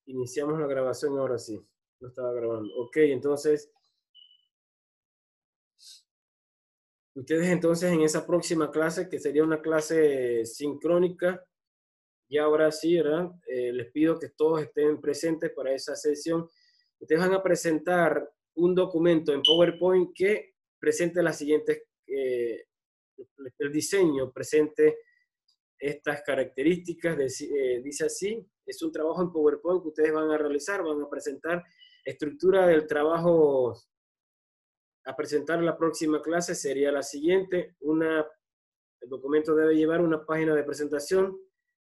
Iniciamos la grabación ahora sí. No estaba grabando. Ok, entonces, ustedes entonces en esa próxima clase, que sería una clase sincrónica, y ahora sí, ¿verdad? Les pido que todos estén presentes para esa sesión. Ustedes van a presentar un documento en PowerPoint que presente las siguientes, el diseño presente estas características, dice así, es un trabajo en PowerPoint que ustedes van a realizar, van a presentar estructura del trabajo a presentar en la próxima clase sería la siguiente, el documento debe llevar una página de presentación,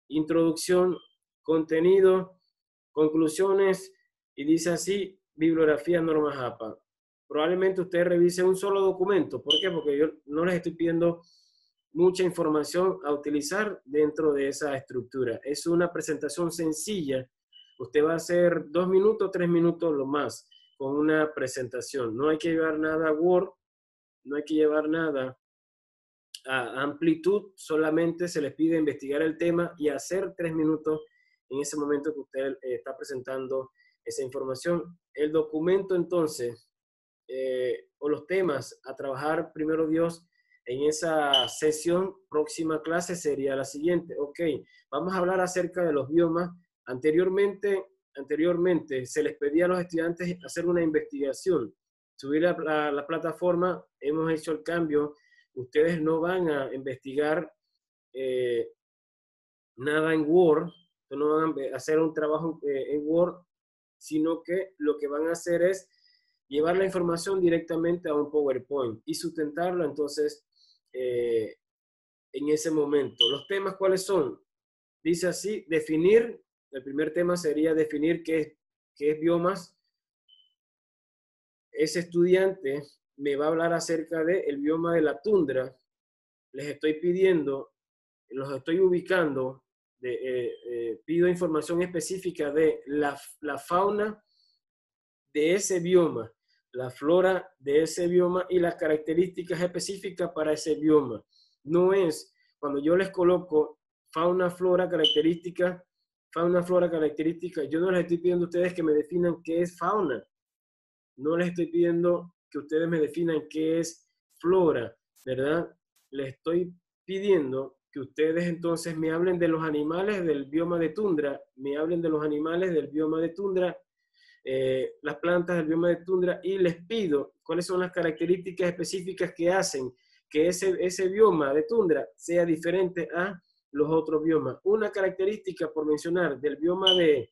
introducción, contenido, conclusiones y dice así, bibliografía, normas APA. Probablemente usted revise un solo documento. ¿Por qué? Porque yo no les estoy pidiendo mucha información a utilizar dentro de esa estructura. Es una presentación sencilla. Usted va a hacer 2 minutos, 3 minutos lo más con una presentación. No hay que llevar nada a Word, no hay que llevar nada a amplitud, solamente se les pide investigar el tema y hacer 3 minutos en ese momento que usted está presentando esa información. El documento entonces, o los temas a trabajar primero Dios en esa sesión, próxima clase sería la siguiente. Ok, vamos a hablar acerca de los biomas. Anteriormente se les pedía a los estudiantes hacer una investigación, subir a la plataforma, hemos hecho el cambio. Ustedes no van a investigar eh, nada en Word, no van a hacer un trabajo en Word, sino que lo que van a hacer es llevar la información directamente a un PowerPoint y sustentarlo entonces en ese momento. ¿Los temas cuáles son? Dice así, definir, el primer tema sería definir qué es biomas. Ese estudiante me va a hablar acerca del bioma de la tundra. Les estoy pidiendo, los estoy ubicando, pido información específica de la fauna de ese bioma, la flora de ese bioma y las características específicas para ese bioma. No es cuando yo les coloco fauna, flora, características, yo no les estoy pidiendo a ustedes que me definan qué es fauna, no les estoy pidiendo que ustedes me definan qué es flora, ¿verdad? Les estoy pidiendo que ustedes entonces me hablen de los animales del bioma de tundra, me hablen de los animales del bioma de tundra, las plantas del bioma de tundra y les pido cuáles son las características específicas que hacen que ese bioma de tundra sea diferente a los otros biomas. Una característica, por mencionar, el bioma de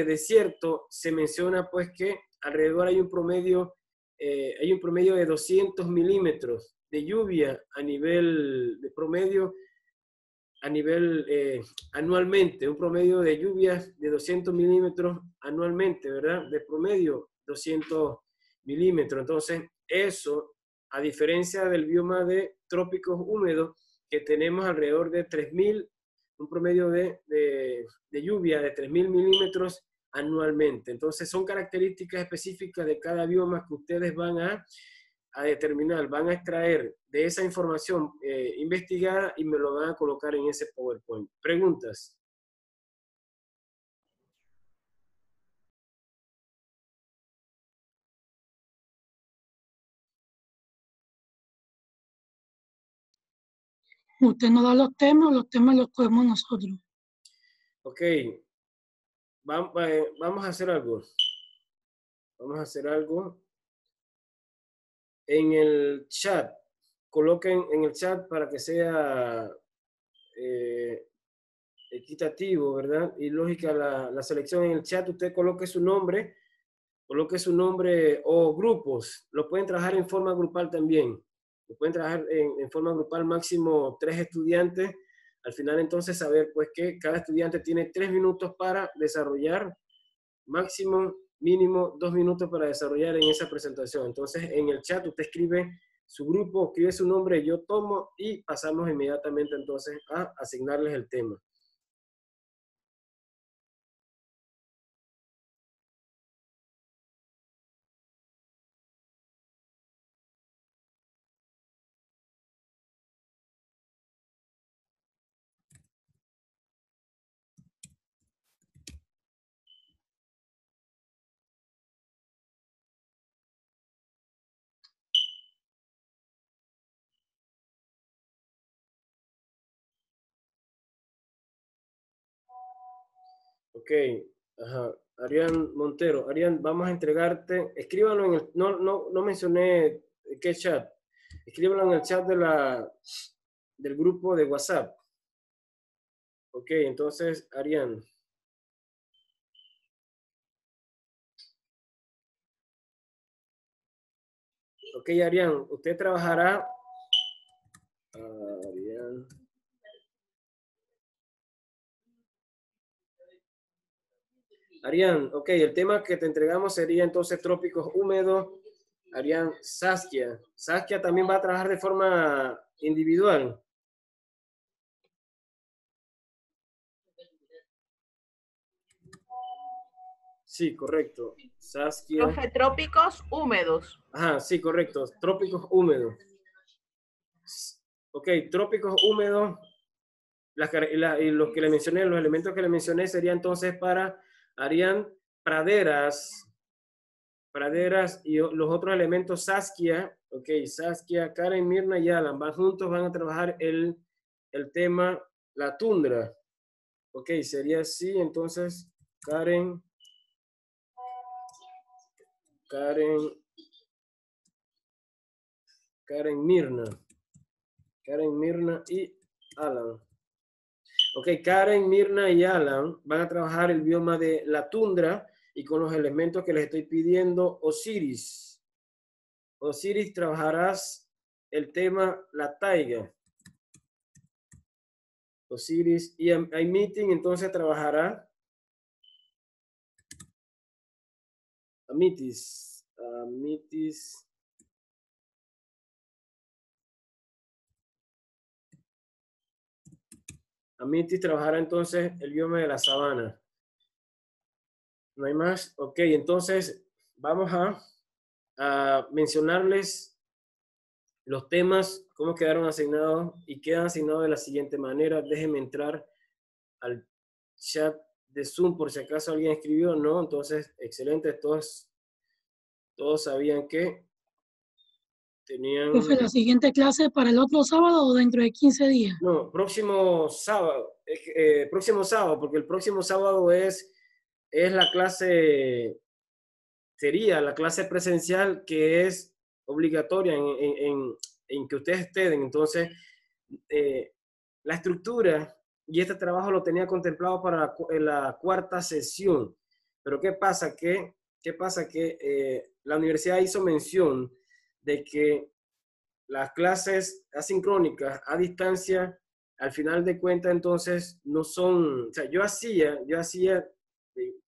desierto, se menciona pues que alrededor hay un promedio de 200 milímetros de lluvia a nivel de promedio, a nivel anualmente, un promedio de lluvias de 200 milímetros anualmente, ¿verdad? De promedio 200 milímetros. Entonces, eso, a diferencia del bioma de trópicos húmedos, que tenemos alrededor de 3.000, un promedio de lluvia de 3.000 milímetros anualmente. Entonces, son características específicas de cada bioma que ustedes van a determinar, van a extraer de esa información investigada y me lo van a colocar en ese PowerPoint. ¿Preguntas? Usted nos da los temas los cogemos nosotros. Ok, vamos a hacer algo. Vamos a hacer algo. En el chat, coloquen en el chat para que sea eh, equitativo, ¿verdad? Y lógica la selección en el chat. Usted coloque su nombre o grupos. Lo pueden trabajar en forma grupal también. Lo pueden trabajar en forma grupal, máximo 3 estudiantes. Al final entonces saber pues que cada estudiante tiene 3 minutos para desarrollar, máximo, mínimo 2 minutos para desarrollar en esa presentación. Entonces en el chat usted escribe su grupo, escribe su nombre, yo tomo y pasamos inmediatamente entonces a asignarles el tema. Ok, ajá. Arián Montero. Arián, vamos a entregarte. Escríbanlo en el. No mencioné qué chat. Escríbanlo en el chat del grupo de WhatsApp. Ok, entonces, Arián. Ok, Arián, usted trabajará. Arián. Arián, ok, el tema que te entregamos sería entonces trópicos húmedos. Arián, Saskia. Saskia también va a trabajar de forma individual. Sí, correcto. Saskia. Profe, trópicos húmedos. Ajá, sí, correcto. Trópicos húmedos. Ok, trópicos húmedos. Y los que le mencioné, los elementos que le mencioné serían entonces para Arián, praderas y los otros elementos Saskia. Ok, Saskia, Karen, Mirna y Alan van juntos, van a trabajar el tema la tundra. Ok, sería así, entonces Karen, Karen, Karen, Mirna. Karen, Mirna y Alan. Ok, Karen, Mirna y Alan van a trabajar el bioma de la tundra y con los elementos que les estoy pidiendo, Osiris. Osiris, trabajarás el tema la taiga. Osiris y Meeting entonces trabajará Amitis. Amitis. Amitis trabajará entonces el bioma de la sabana. ¿No hay más? Ok, entonces vamos a mencionarles los temas, cómo quedaron asignados y quedan asignados de la siguiente manera. Déjenme entrar al chat de Zoom por si acaso alguien escribió, ¿no? Entonces, excelente, todos sabían que tenían... Profe, la siguiente clase para el otro sábado o dentro de 15 días. No, próximo sábado, porque el próximo sábado es la clase, sería la clase presencial que es obligatoria en que ustedes estén. Entonces, eh, la estructura y este trabajo lo tenía contemplado para la cuarta sesión. Pero ¿qué pasa? Que la universidad hizo mención de que las clases asincrónicas a distancia, al final de cuentas, entonces, no son, o sea, yo hacía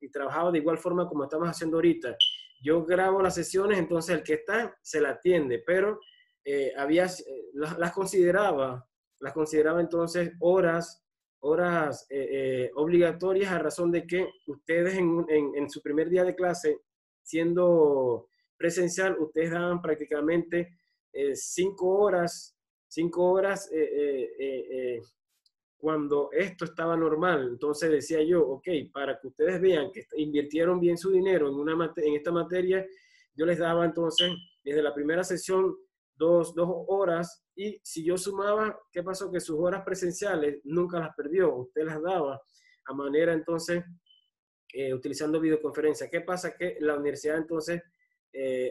y trabajaba de igual forma como estamos haciendo ahorita. Yo grabo las sesiones, entonces el que está se la atiende, pero las consideraba entonces horas obligatorias a razón de que ustedes en su primer día de clase, siendo presencial, ustedes daban prácticamente 5 horas, 5 horas cuando esto estaba normal. Entonces decía yo, ok, para que ustedes vean que invirtieron bien su dinero en esta materia, yo les daba entonces desde la primera sesión 2 horas y si yo sumaba, ¿qué pasó? Que sus horas presenciales nunca las perdió, usted las daba a manera entonces utilizando videoconferencia. ¿Qué pasa? Que la universidad entonces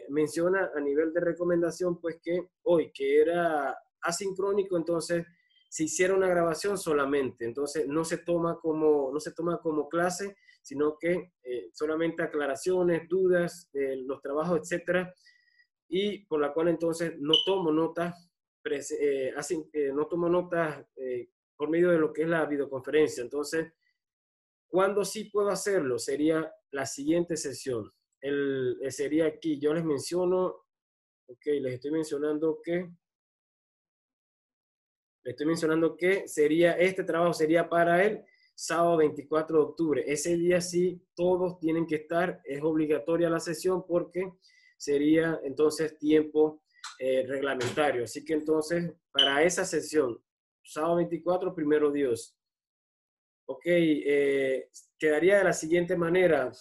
menciona a nivel de recomendación, pues que hoy, que era asincrónico, entonces se hiciera una grabación solamente. Entonces no se toma como clase, sino que solamente aclaraciones, dudas, los trabajos, etcétera. Y por la cual entonces no tomo notas, no tomo notas por medio de lo que es la videoconferencia. Entonces, ¿cuándo sí puedo hacerlo? Sería la siguiente sesión. Sería aquí, yo les menciono, ok, les estoy mencionando que sería, este trabajo sería para el sábado 24 de octubre. Ese día sí, todos tienen que estar, es obligatoria la sesión porque sería entonces tiempo reglamentario. Así que entonces, para esa sesión, sábado 24, primero Dios. Ok, quedaría de la siguiente manera.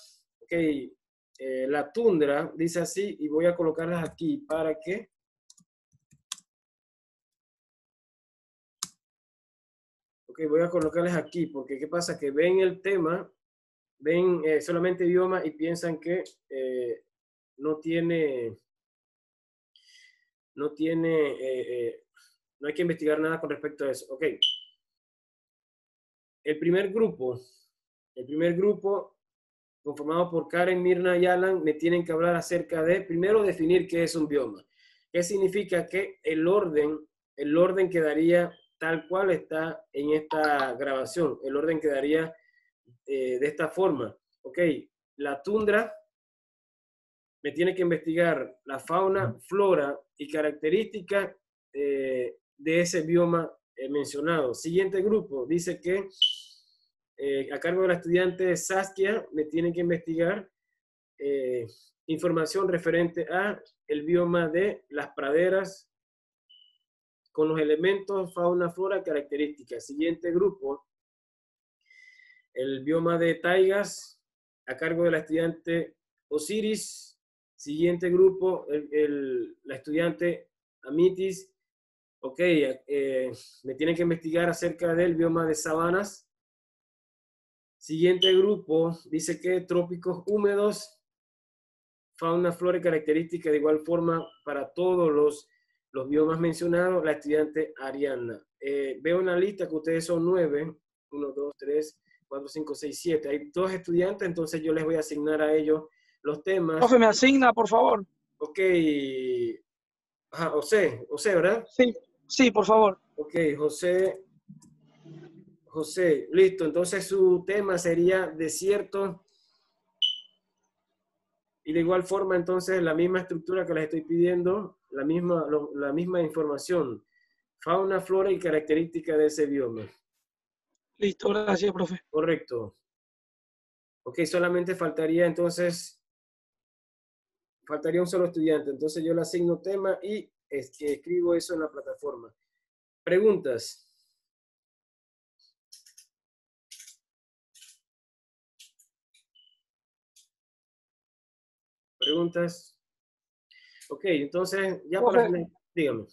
Ok, la tundra dice así y voy a colocarlas aquí para que... Ok, voy a colocarles aquí porque ¿qué pasa? Que ven el tema ven solamente bioma y piensan que no tiene, no hay que investigar nada con respecto a eso. Ok. El primer grupo conformado por Karen, Mirna y Alan, me tienen que hablar acerca de, primero, definir qué es un bioma. ¿Qué significa? Que el orden quedaría tal cual está en esta grabación. El orden quedaría de esta forma. Ok, la tundra me tiene que investigar la fauna, flora y características de ese bioma mencionado. Siguiente grupo dice que a cargo de la estudiante Saskia me tienen que investigar información referente a el bioma de las praderas con los elementos fauna, flora, características. Siguiente grupo, el bioma de taigas a cargo de la estudiante Osiris. Siguiente grupo, la estudiante Amitis. Ok, me tienen que investigar acerca del bioma de sabanas. Siguiente grupo dice que trópicos húmedos, fauna, flora y características de igual forma para todos los biomas mencionados, la estudiante Ariana. Veo una lista que ustedes son 9, 1, 2, 3, 4, 5, 6, 7. Hay 2 estudiantes, entonces yo les voy a asignar a ellos los temas. Profe, me asigna, por favor. Ok. Ajá, José, ¿verdad? Sí, sí, por favor. Ok, José, listo. Entonces su tema sería desierto. Y de igual forma, entonces, la misma estructura que les estoy pidiendo, la misma información, fauna, flora y características de ese bioma. Listo, gracias, profe. Correcto. Ok, solamente faltaría entonces, faltaría un solo estudiante. Entonces yo le asigno tema y escribo eso en la plataforma. Preguntas. Preguntas. Ok, entonces, ya para finalizar, dígame.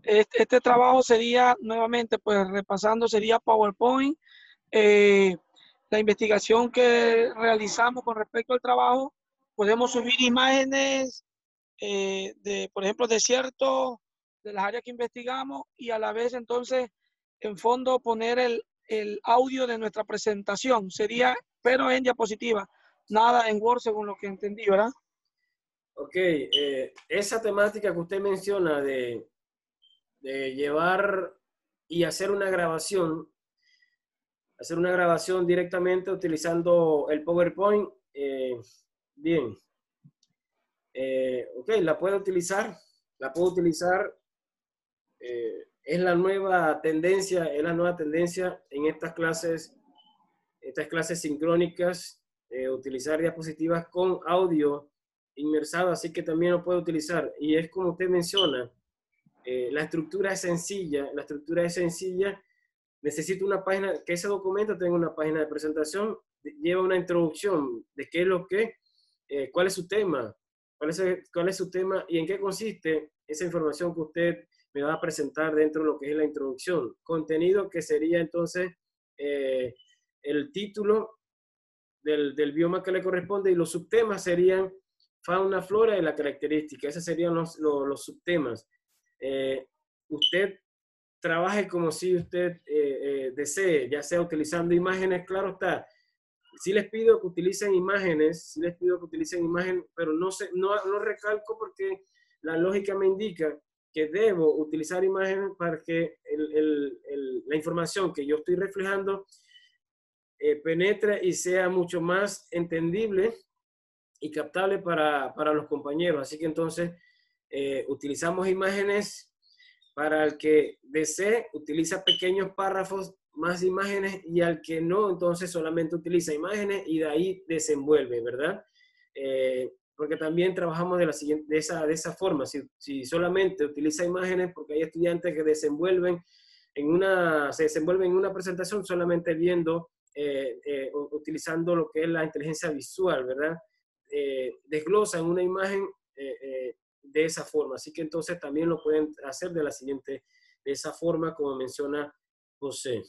Este trabajo sería, nuevamente, pues repasando, sería PowerPoint. La investigación que realizamos con respecto al trabajo, podemos subir imágenes de, por ejemplo, desiertos de las áreas que investigamos y a la vez, entonces, en fondo poner el audio de nuestra presentación. Sería, pero en diapositiva, nada en Word, según lo que entendí, ¿verdad? Ok, esa temática que usted menciona de llevar y hacer una grabación directamente utilizando el PowerPoint, bien. Ok, la puedo utilizar, es la nueva tendencia en estas clases sincrónicas, utilizar diapositivas con audio inmersado, así que también lo puedo utilizar. Y es como usted menciona, la estructura es sencilla, necesito una página, que ese documento tenga una página de presentación, lleva una introducción de qué es lo que, cuál es su tema, cuál es su tema y en qué consiste esa información que usted me va a presentar dentro de lo que es la introducción. Contenido que sería entonces el título del bioma que le corresponde y los subtemas serían fauna, flora y la característica. Esos serían los subtemas. Usted trabaje como si usted desee, ya sea utilizando imágenes, claro está. Sí les pido que utilicen imágenes, pero no recalco porque la lógica me indica que debo utilizar imágenes para que la información que yo estoy reflejando penetre y sea mucho más entendible y captable para los compañeros. Así que entonces utilizamos imágenes. Para el que desee, utiliza pequeños párrafos, más imágenes, y al que no, entonces solamente utiliza imágenes y de ahí desenvuelve, ¿verdad? Porque también trabajamos de esa forma. Si solamente utiliza imágenes, porque hay estudiantes que se desenvuelven en una presentación solamente viendo, utilizando lo que es la inteligencia visual, ¿verdad? Desglosan una imagen de esa forma. Así que entonces también lo pueden hacer de esa forma como menciona José.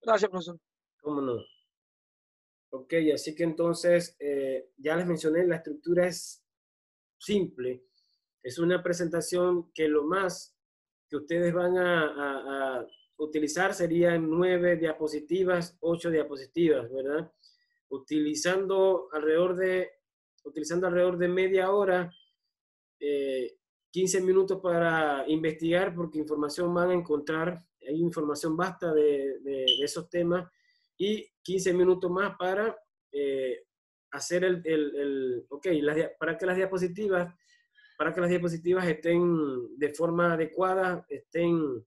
Gracias, profesor. ¿Cómo no? Ok, así que entonces, ya les mencioné, la estructura es simple. Es una presentación que lo más que ustedes van a utilizar serían 9 diapositivas, 8 diapositivas, ¿verdad? Utilizando alrededor de media hora, 15 minutos para investigar, porque información van a encontrar, hay información basta de esos temas, y 15 minutos más para hacer para que las diapositivas estén de forma adecuada, estén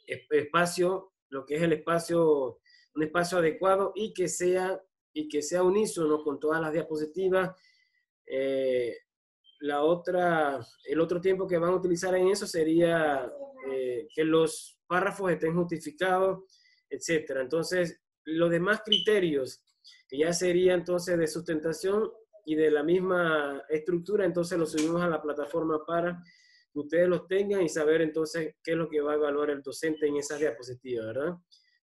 espacio, lo que es el espacio, un espacio adecuado y que sea unísono con todas las diapositivas. El otro tiempo que van a utilizar en eso sería que los párrafos estén justificados, etcétera. Entonces, los demás criterios, que ya sería entonces de sustentación y de la misma estructura, entonces los subimos a la plataforma para que ustedes los tengan y saber entonces qué es lo que va a evaluar el docente en esas diapositivas, ¿verdad?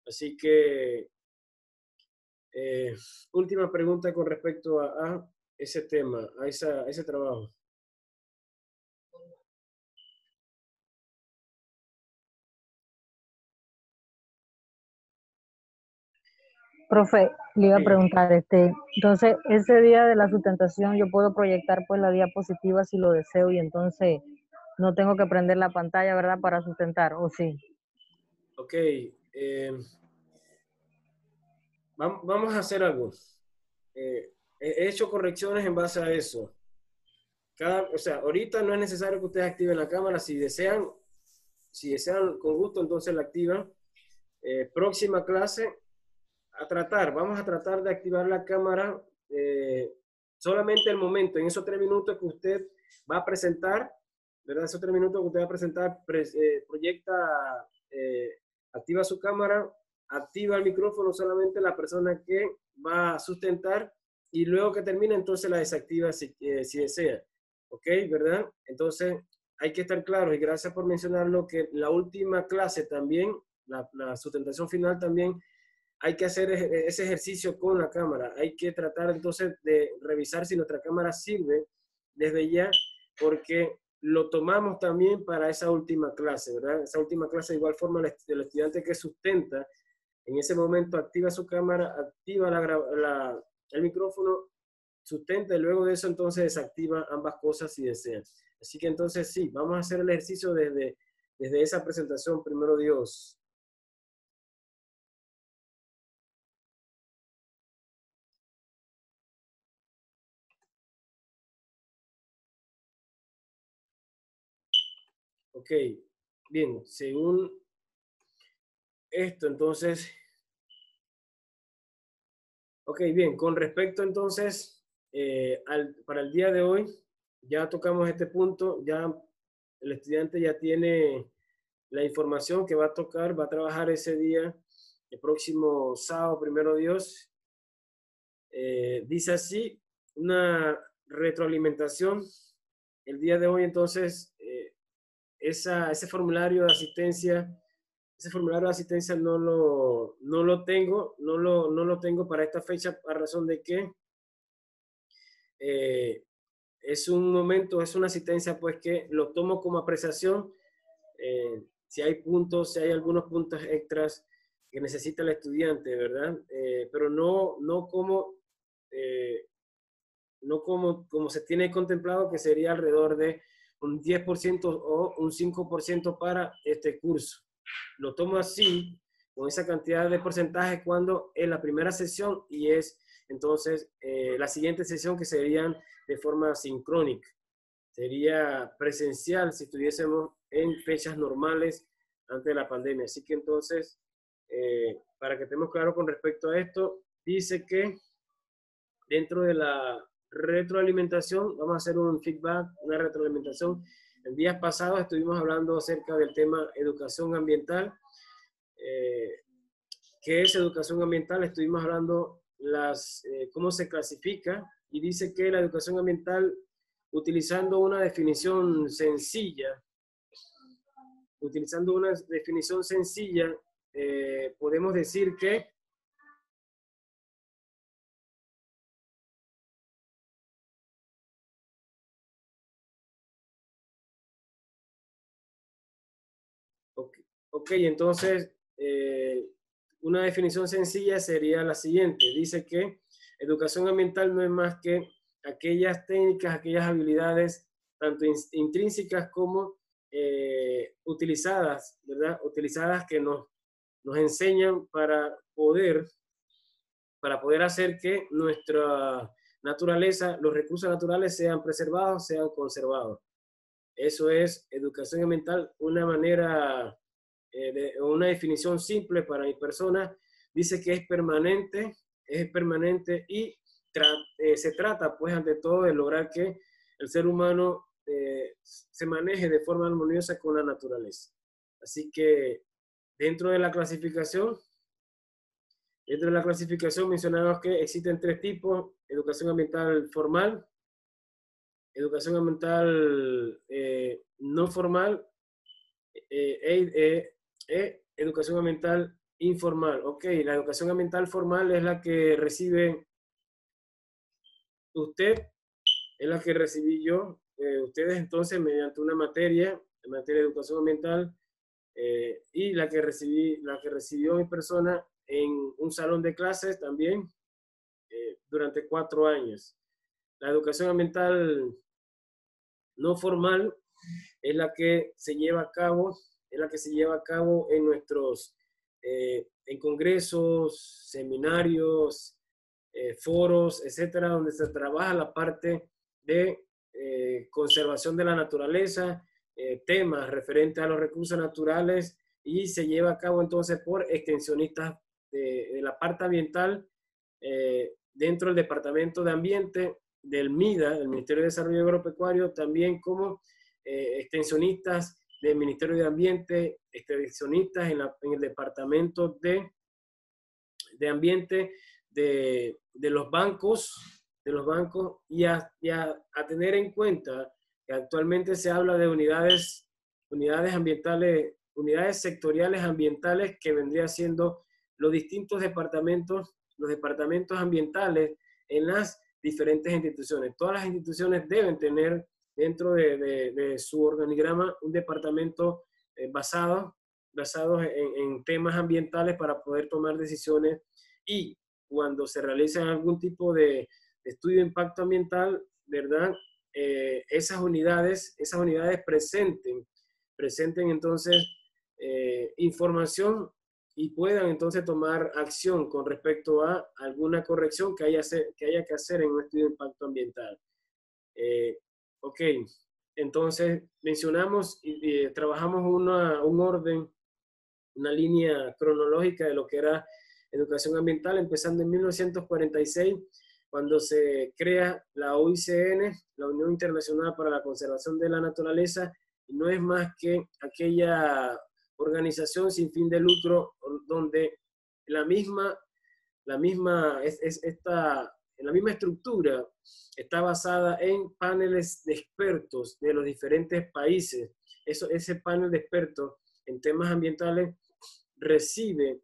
Así que, última pregunta con respecto a ese tema, a ese trabajo. Profe, le iba a preguntar, entonces, ese día de la sustentación yo puedo proyectar pues la diapositiva si lo deseo y entonces no tengo que prender la pantalla, ¿verdad? Para sustentar, ¿o sí? Ok, vamos a hacer algo. He hecho correcciones en base a eso. O sea, ahorita no es necesario que ustedes activen la cámara. Si desean con gusto, entonces la activan. Próxima clase, vamos a tratar de activar la cámara solamente el momento, en esos 3 minutos que usted va a presentar, ¿verdad? Esos 3 minutos que usted va a presentar, proyecta, activa su cámara, activa el micrófono solamente la persona que va a sustentar y luego que termine entonces la desactiva si desea. ¿Ok? ¿Verdad? Entonces hay que estar claros y gracias por mencionarlo que la última clase también, la sustentación final también, hay que hacer ese ejercicio con la cámara. Hay que tratar entonces de revisar si nuestra cámara sirve desde ya, porque lo tomamos también para esa última clase, ¿verdad? Esa última clase de igual forma el estudiante que sustenta, en ese momento activa su cámara, activa el micrófono, sustenta y luego de eso entonces desactiva ambas cosas si desea. Así que entonces sí, vamos a hacer el ejercicio desde esa presentación, primero Dios. Ok, bien, según esto, entonces, ok, bien, con respecto entonces, para el día de hoy, ya tocamos este punto, ya el estudiante ya tiene la información que va a tocar, va a trabajar ese día, el próximo sábado, primero Dios. Dice así, una retroalimentación. El día de hoy, entonces, ese formulario de asistencia no lo tengo para esta fecha a razón de que es una asistencia pues que lo tomo como apreciación. Si hay algunos puntos extras que necesita el estudiante, ¿verdad? Pero no como se tiene contemplado, que sería alrededor de un 10% o un 5% para este curso. Lo tomo así, con esa cantidad de porcentaje, cuando en la primera sesión y es entonces la siguiente sesión que serían de forma sincrónica. Sería presencial si estuviésemos en fechas normales antes de la pandemia. Así que entonces, para que estemos claros con respecto a esto, dice que dentro de la retroalimentación, vamos a hacer un feedback, una retroalimentación. En días pasados estuvimos hablando acerca del tema educación ambiental. ¿Qué es educación ambiental? Estuvimos hablando cómo se clasifica y dice que la educación ambiental, utilizando una definición sencilla, podemos decir que ok, entonces una definición sencilla sería la siguiente. Dice que educación ambiental no es más que aquellas técnicas, aquellas habilidades, tanto intrínsecas como utilizadas, ¿verdad? Utilizadas que nos enseñan para poder hacer que nuestra naturaleza, los recursos naturales sean preservados, sean conservados. Eso es educación ambiental, una manera, una definición simple para mi persona. Dice que es permanente y se trata, pues, ante todo, de lograr que el ser humano se maneje de forma armoniosa con la naturaleza. Así que dentro de la clasificación mencionamos que existen 3 tipos: educación ambiental formal, educación ambiental no formal educación ambiental informal. Ok, la educación ambiental formal es la que recibe usted, es la que recibí yo, ustedes entonces mediante una materia, en materia de educación ambiental, y la que recibió mi persona en un salón de clases también durante 4 años. La educación ambiental no formal es la que se lleva a cabo, en nuestros, en congresos, seminarios, foros, etcétera, donde se trabaja la parte de conservación de la naturaleza, temas referentes a los recursos naturales, y se lleva a cabo entonces por extensionistas de la parte ambiental dentro del Departamento de Ambiente del MIDA, del Ministerio de Desarrollo Agropecuario, también como extensionistas del Ministerio de Ambiente, extensionistas en el Departamento de Ambiente de los bancos, y a tener en cuenta que actualmente se habla de unidades ambientales, unidades sectoriales ambientales, que vendría siendo los distintos departamentos, los departamentos ambientales en las diferentes instituciones. Todas las instituciones deben tener dentro de su organigrama un departamento basados en temas ambientales para poder tomar decisiones, y cuando se realiza algún tipo de estudio de impacto ambiental, ¿verdad? Esas unidades presenten entonces información y puedan entonces tomar acción con respecto a alguna corrección que haya que hacer en un estudio de impacto ambiental. Ok, entonces mencionamos y trabajamos un orden, una línea cronológica de lo que era educación ambiental, empezando en 1946, cuando se crea la UICN, la Unión Internacional para la Conservación de la Naturaleza, y no es más que aquella organización sin fin de lucro donde la misma estructura está basada en paneles de expertos de los diferentes países. Ese panel de expertos en temas ambientales recibe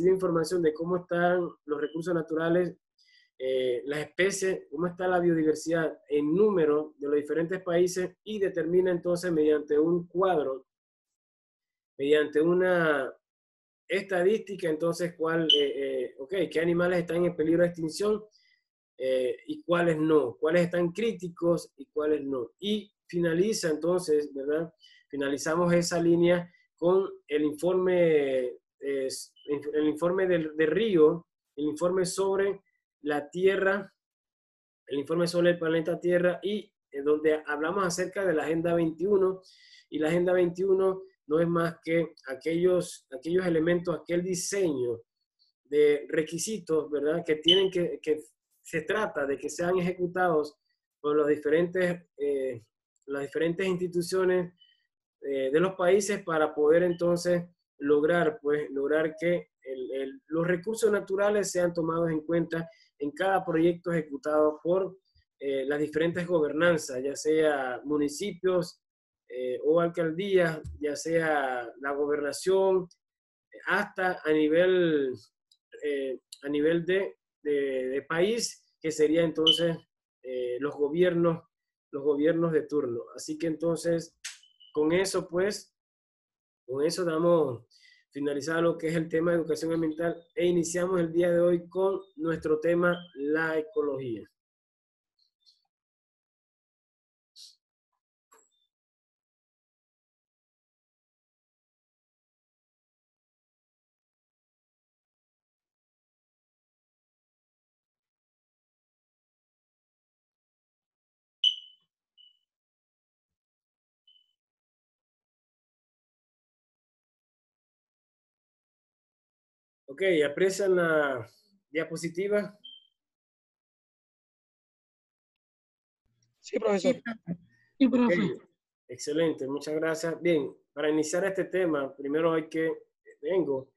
información de cómo están los recursos naturales, las especies, cómo está la biodiversidad en número de los diferentes países, y determina entonces mediante un cuadro, mediante una estadística, entonces qué animales están en peligro de extinción y cuáles no, cuáles están críticos y cuáles no. Y finaliza entonces, ¿verdad? Finalizamos esa línea con el informe de Río, el informe sobre la Tierra, el informe sobre el planeta Tierra, y donde hablamos acerca de la Agenda 21, y la Agenda 21 no es más que aquellos elementos, aquel diseño de requisitos, ¿verdad? Que se trata de que sean ejecutados por las diferentes instituciones de los países, para poder entonces lograr que los recursos naturales sean tomados en cuenta en cada proyecto ejecutado por las diferentes gobernanzas, ya sea municipios o alcaldías, ya sea la gobernación, hasta a nivel de país, que sería entonces los gobiernos de turno. Así que entonces, con eso damos finalizado lo que es el tema de educación ambiental e iniciamos el día de hoy con nuestro tema, la ecología. Ok, ¿aprecian la diapositiva? Sí, profesor. Sí, profe. Sí, profe. Okay, excelente, muchas gracias. Bien, para iniciar este tema, primero vengo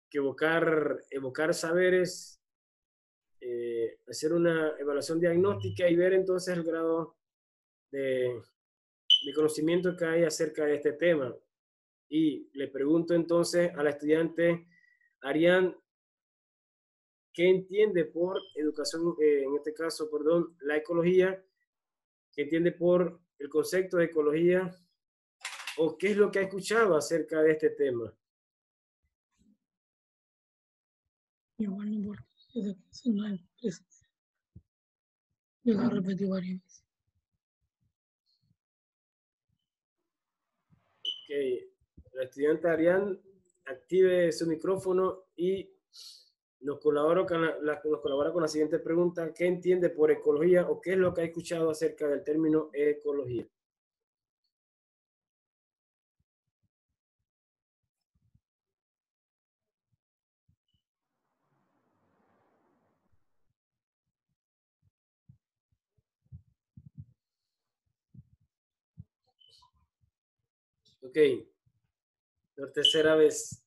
que evocar saberes, hacer una evaluación diagnóstica y ver entonces el grado de conocimiento que hay acerca de este tema. Y le pregunto entonces a la estudiante Arián, ¿qué entiende por educación, en este caso, perdón, la ecología? ¿Qué entiende por el concepto de ecología? ¿O qué es lo que ha escuchado acerca de este tema? Igual no importa. Eso no es presencia. Yo lo repetí varias veces. Que la estudiante Arián active su micrófono y nos colabora con la siguiente pregunta. ¿Qué entiende por ecología o qué es lo que ha escuchado acerca del término ecología? Ok, por tercera vez.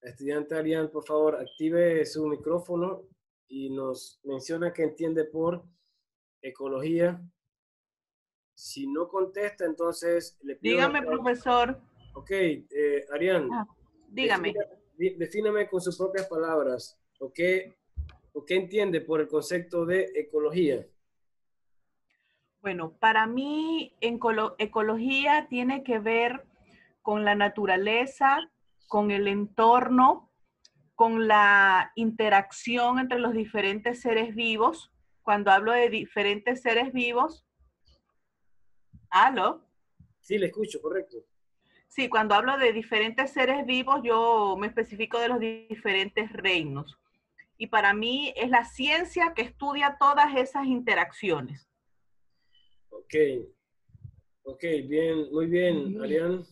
Estudiante Arián, por favor, active su micrófono y nos menciona que entiende por ecología. Si no contesta, entonces le pido... Dígame, profesor. Ok, Arián, Dígame. defíname con sus propias palabras. ¿O qué entiende por el concepto de ecología? Bueno, para mí ecología tiene que ver con la naturaleza, con el entorno, con la interacción entre los diferentes seres vivos. Cuando hablo de diferentes seres vivos, ¿aló? Sí, le escucho, correcto. Sí, cuando hablo de diferentes seres vivos, yo me especifico de los diferentes reinos. Y para mí es la ciencia que estudia todas esas interacciones. Ok, bien, muy bien, Arián.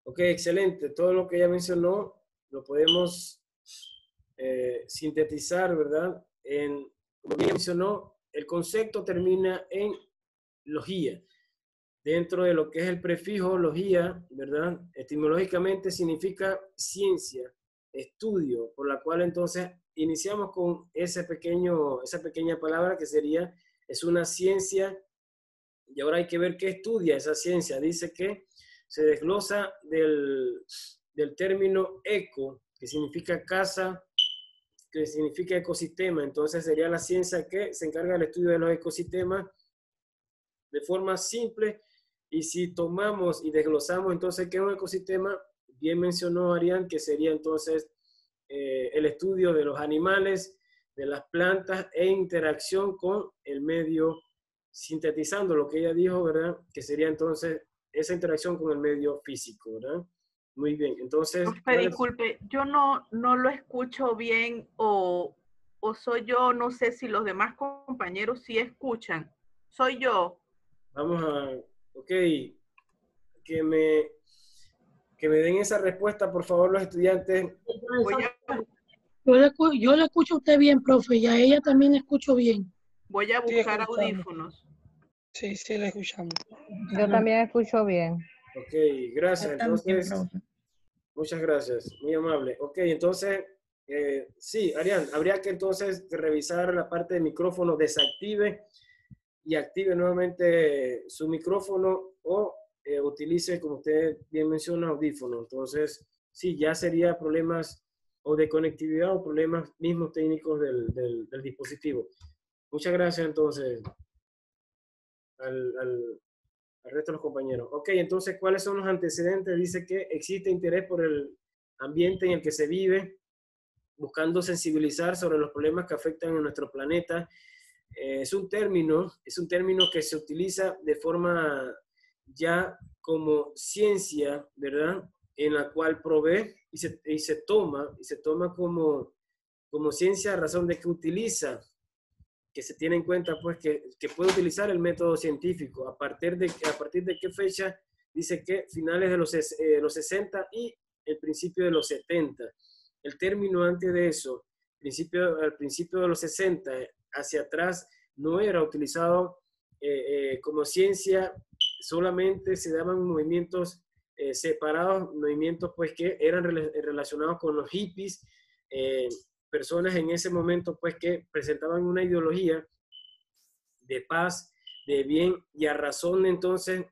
Ok, excelente. Todo lo que ella mencionó lo podemos sintetizar, ¿verdad? Como ella mencionó, el concepto termina en logía. Dentro de lo que es el prefijo logía, ¿verdad? Etimológicamente significa ciencia, estudio, por la cual entonces iniciamos con esa pequeña palabra que es una ciencia, y ahora hay que ver qué estudia esa ciencia. Dice que se desglosa del término eco, que significa casa, que significa ecosistema. Entonces sería la ciencia que se encarga del estudio de los ecosistemas de forma simple. Y si tomamos y desglosamos entonces qué es un ecosistema, bien mencionó Arián, que sería entonces el estudio de los animales, de las plantas e interacción con el medio, sintetizando lo que ella dijo, ¿verdad? Que sería entonces esa interacción con el medio físico, ¿verdad? Muy bien, entonces... Disculpe, yo no lo escucho bien o soy yo, no sé si los demás compañeros sí escuchan. Soy yo. Vamos a... Ok, que me den esa respuesta, por favor, los estudiantes. Yo le escucho a usted bien, profe, y a ella también le escucho bien. Voy a buscar audífonos. Sí, sí, la escuchamos. Yo también escucho bien. Ok, gracias. Entonces, muchas gracias, muy amable. Ok, entonces, sí, Arián, habría que entonces revisar la parte de micrófono, desactive y active nuevamente su micrófono o utilice, como usted bien menciona, audífono. Entonces, sí, ya sería problemas o de conectividad o problemas mismos técnicos del dispositivo. Muchas gracias entonces al resto de los compañeros. Ok, entonces, ¿cuáles son los antecedentes? Dice que existe interés por el ambiente en el que se vive, buscando sensibilizar sobre los problemas que afectan a nuestro planeta. Es un término que se utiliza de forma ya como ciencia, ¿verdad? En la cual provee y se toma como ciencia a razón de que utiliza, que se tiene en cuenta, pues, que puede utilizar el método científico. ¿A partir de qué fecha? Dice que finales de los 60 y el principio de los 70. El término antes de eso, al principio de los 60, hacia atrás, no era utilizado como ciencia, solamente se daban movimientos separados, movimientos pues que eran relacionados con los hippies, personas en ese momento pues que presentaban una ideología de paz, de bien, y a razón entonces,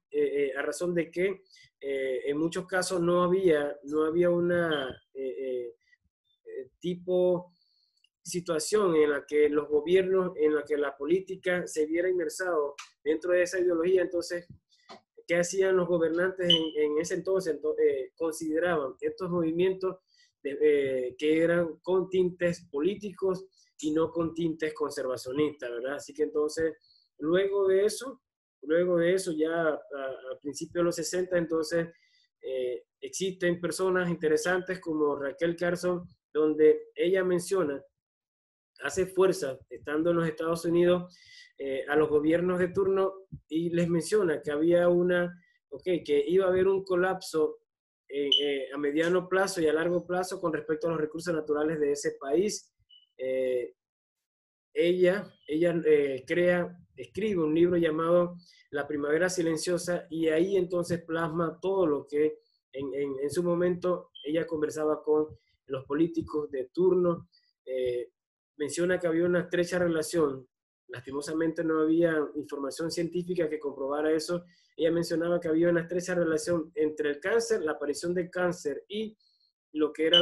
a razón de que en muchos casos no había una tipo situación en la que los gobiernos, en la que la política se viera inmersado dentro de esa ideología. Entonces, ¿qué hacían los gobernantes en ese entonces? Consideraban estos movimientos que eran con tintes políticos y no con tintes conservacionistas, ¿verdad? Así que entonces, luego de eso ya a principios de los 60, entonces existen personas interesantes como Raquel Carson, donde ella menciona, hace fuerza, estando en los Estados Unidos, a los gobiernos de turno y les menciona que había que iba a haber un colapso a mediano plazo y a largo plazo con respecto a los recursos naturales de ese país. Ella escribe un libro llamado La Primavera Silenciosa, y ahí entonces plasma todo lo que en su momento ella conversaba con los políticos de turno. Menciona que había una estrecha relación, lastimosamente no había información científica que comprobara eso. Ella mencionaba que había una estrecha relación entre el cáncer, la aparición del cáncer y lo que era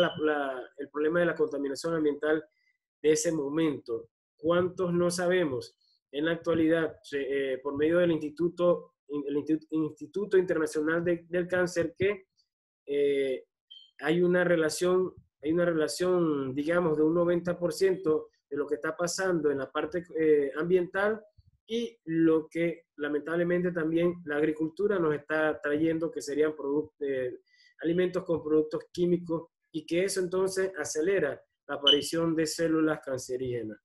el problema de la contaminación ambiental de ese momento. ¿Cuántos no sabemos en la actualidad, por medio del Instituto Internacional del Cáncer, que hay una relación, digamos, de un 90% de lo que está pasando en la parte ambiental y lo que lamentablemente también la agricultura nos está trayendo, que serían alimentos con productos químicos, y que eso entonces acelera la aparición de células cancerígenas.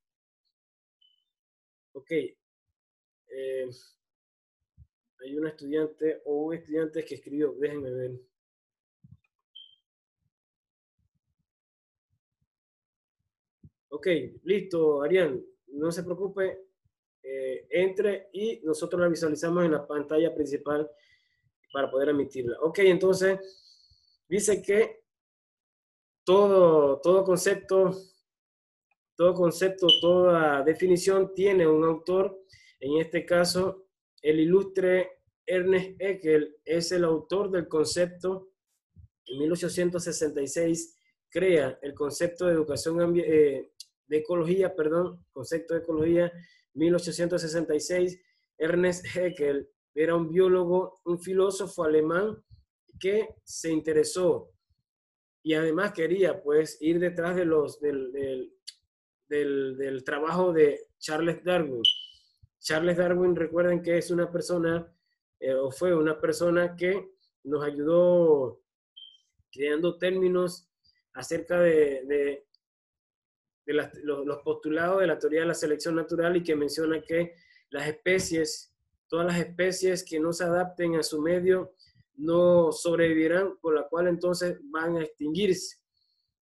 Ok. Hay un estudiante que escribió, déjenme ver. Ok, listo, Arián, no se preocupe, entre y nosotros la visualizamos en la pantalla principal para poder emitirla. Ok, entonces, dice que todo concepto, toda definición tiene un autor. En este caso, el ilustre Ernest Haeckel es el autor del concepto. En 1866 crea el concepto de de ecología, concepto de ecología. 1866, Ernest Haeckel era un biólogo, un filósofo alemán que se interesó y además quería pues ir detrás del trabajo de Charles Darwin. Charles Darwin, recuerden que es una persona, o fue una persona que nos ayudó creando términos acerca de los postulados de la teoría de la selección natural, y que menciona que todas las especies que no se adapten a su medio no sobrevivirán, por la cual entonces van a extinguirse.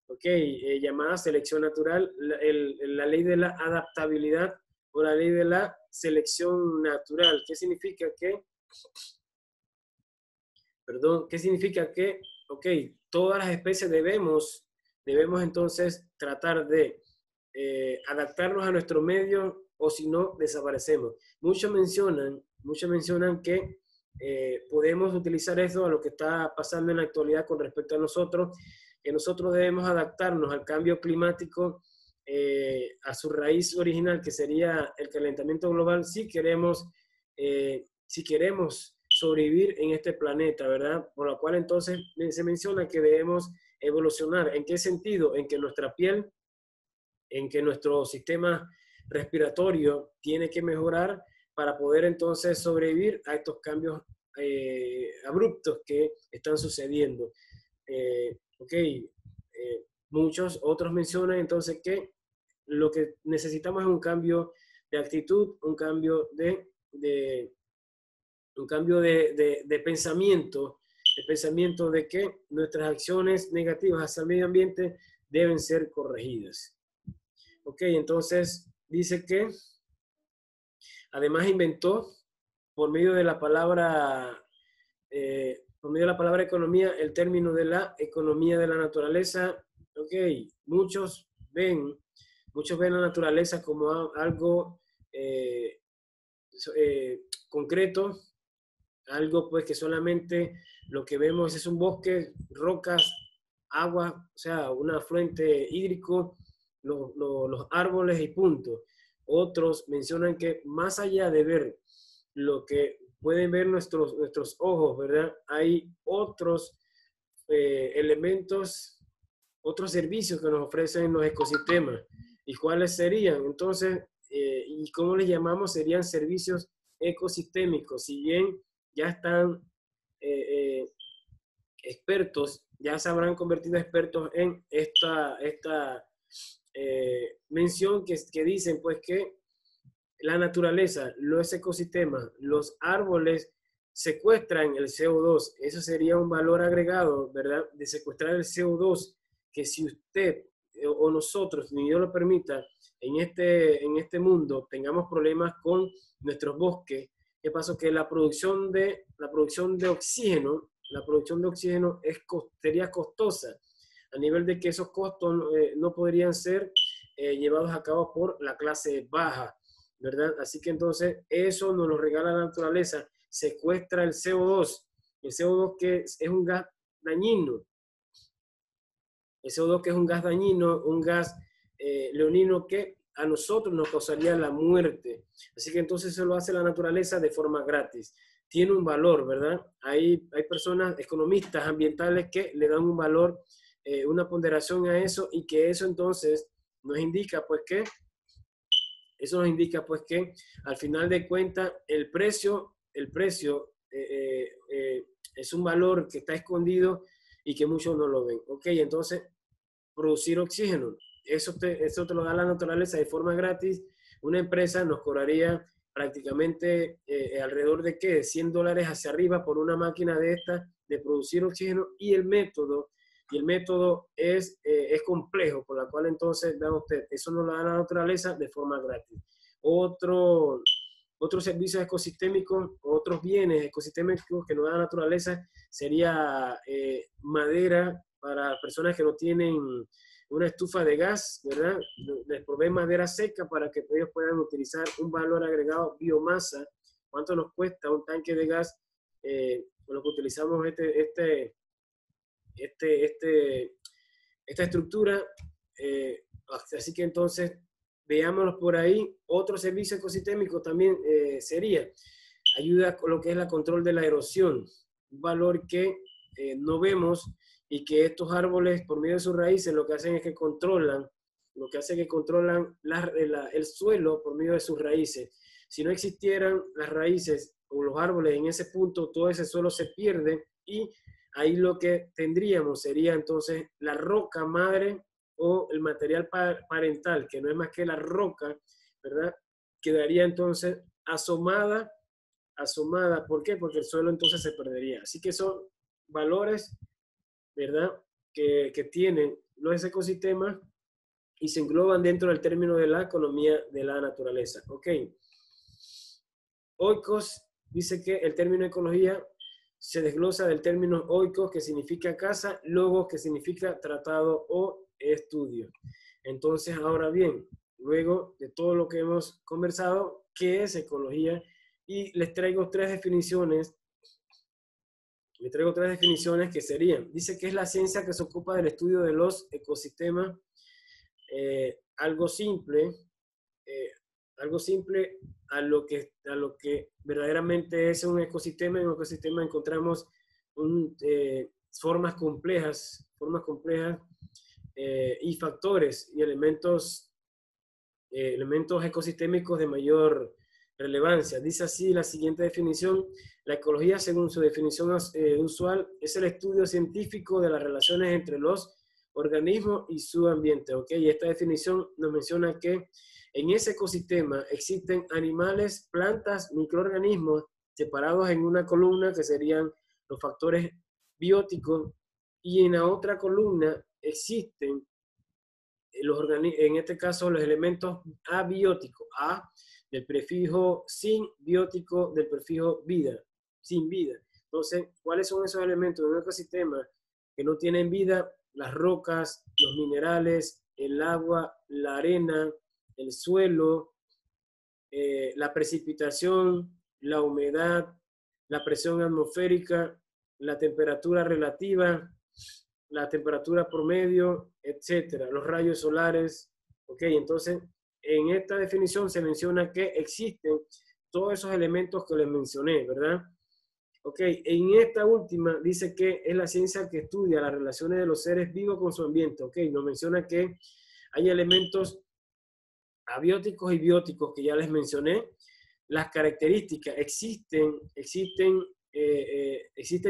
Ok, llamada selección natural, la ley de la adaptabilidad o la ley de la selección natural. ¿Qué significa que? ¿Qué significa que? Ok, todas las especies debemos entonces tratar de adaptarnos a nuestro medio, o si no, desaparecemos. Muchos mencionan que podemos utilizar eso a lo que está pasando en la actualidad con respecto a nosotros, que nosotros debemos adaptarnos al cambio climático, a su raíz original, que sería el calentamiento global, si queremos sobrevivir en este planeta, ¿verdad? Por lo cual entonces se menciona que debemos evolucionar. ¿En qué sentido? En que nuestra piel, en que nuestro sistema respiratorio tiene que mejorar para poder entonces sobrevivir a estos cambios abruptos que están sucediendo. Muchos otros mencionan entonces que lo que necesitamos es un cambio de actitud, un cambio de pensamiento, el pensamiento de que nuestras acciones negativas hacia el medio ambiente deben ser corregidas. Entonces dice que además inventó por medio de la palabra economía el término de la economía de la naturaleza. Muchos ven la naturaleza como algo concreto, algo pues que solamente lo que vemos es un bosque, rocas, agua, o sea, un afluente hídrico, los árboles y punto. Otros mencionan que más allá de ver lo que pueden ver nuestros ojos, ¿verdad? Hay otros elementos, otros servicios que nos ofrecen los ecosistemas. ¿Y cuáles serían? Entonces, ¿y cómo les llamamos? Serían servicios ecosistémicos. Si bien ya están expertos, ya se habrán convertido expertos en esta mención que dicen pues que la naturaleza, los ecosistemas, los árboles secuestran el CO2. Eso sería un valor agregado, ¿verdad? De secuestrar el CO2, que si usted o nosotros, ni Dios lo permita, en este mundo tengamos problemas con nuestros bosques. ¿Qué pasa? Que la producción de oxígeno sería costosa, a nivel de que esos costos no podrían ser llevados a cabo por la clase baja, ¿verdad? Así que entonces eso nos lo regala la naturaleza, secuestra el CO2 que es un gas dañino, el CO2 que es un gas dañino, un gas leonino que a nosotros nos causaría la muerte. Así que entonces eso lo hace la naturaleza de forma gratis. Tiene un valor, ¿verdad? Hay personas, economistas ambientales, que le dan un valor, una ponderación a eso, y que eso entonces nos indica pues que al final de cuentas el precio es un valor que está escondido y que muchos no lo ven. Entonces producir oxígeno, eso te lo da la naturaleza de forma gratis. Una empresa nos cobraría prácticamente alrededor de $100 hacia arriba por una máquina de producir oxígeno, y el método es complejo, por la cual entonces, vean usted, eso nos lo da la naturaleza de forma gratis. Otros servicios ecosistémicos, otros bienes ecosistémicos que nos da la naturaleza sería madera para personas que no tienen una estufa de gas, ¿verdad? Les provee madera seca para que ellos puedan utilizar un valor agregado, biomasa. ¿Cuánto nos cuesta un tanque de gas con lo que utilizamos esta estructura? Así que entonces veámoslos por ahí. Otro servicio ecosistémico también sería ayuda con lo que es el control de la erosión, un valor que no vemos, y que estos árboles, por medio de sus raíces, lo que hacen es que controlan el suelo por medio de sus raíces. Si no existieran las raíces o los árboles en ese punto, todo ese suelo se pierde, y ahí lo que tendríamos sería entonces la roca madre o el material parental, que no es más que la roca, ¿verdad? Quedaría entonces asomada. ¿Por qué? Porque el suelo entonces se perdería. Así que son valores, ¿verdad?, que tienen los ecosistemas y se engloban dentro del término de la economía de la naturaleza. Oikos dice que el término ecología se desglosa del término oikos, que significa casa, logos, que significa tratado o estudio. Entonces, ahora bien, luego de todo lo que hemos conversado, ¿qué es ecología? Y les traigo 3 definiciones le traigo 3 definiciones que serían, dice que es la ciencia que se ocupa del estudio de los ecosistemas, algo simple a lo que verdaderamente es un ecosistema. En un ecosistema encontramos formas complejas y factores y elementos ecosistémicos de mayor relevancia. Dice así la siguiente definición: la ecología, según su definición usual, es el estudio científico de las relaciones entre los organismos y su ambiente. ¿Ok? Y esta definición nos menciona que en ese ecosistema existen animales, plantas, microorganismos separados en una columna que serían los factores bióticos, y en la otra columna existen en este caso los elementos abióticos, del prefijo sin, biótico del prefijo vida, sin vida. Entonces, ¿cuáles son esos elementos de un ecosistema que no tienen vida? Las rocas, los minerales, el agua, la arena, el suelo, la precipitación, la humedad, la presión atmosférica, la temperatura relativa, la temperatura promedio, etcétera, los rayos solares. Ok, entonces en esta definición se menciona que existen todos esos elementos que les mencioné, ¿verdad? Ok, en esta última dice que es la ciencia que estudia las relaciones de los seres vivos con su ambiente. Ok, nos menciona que hay elementos abióticos y bióticos que ya les mencioné. Las características, existen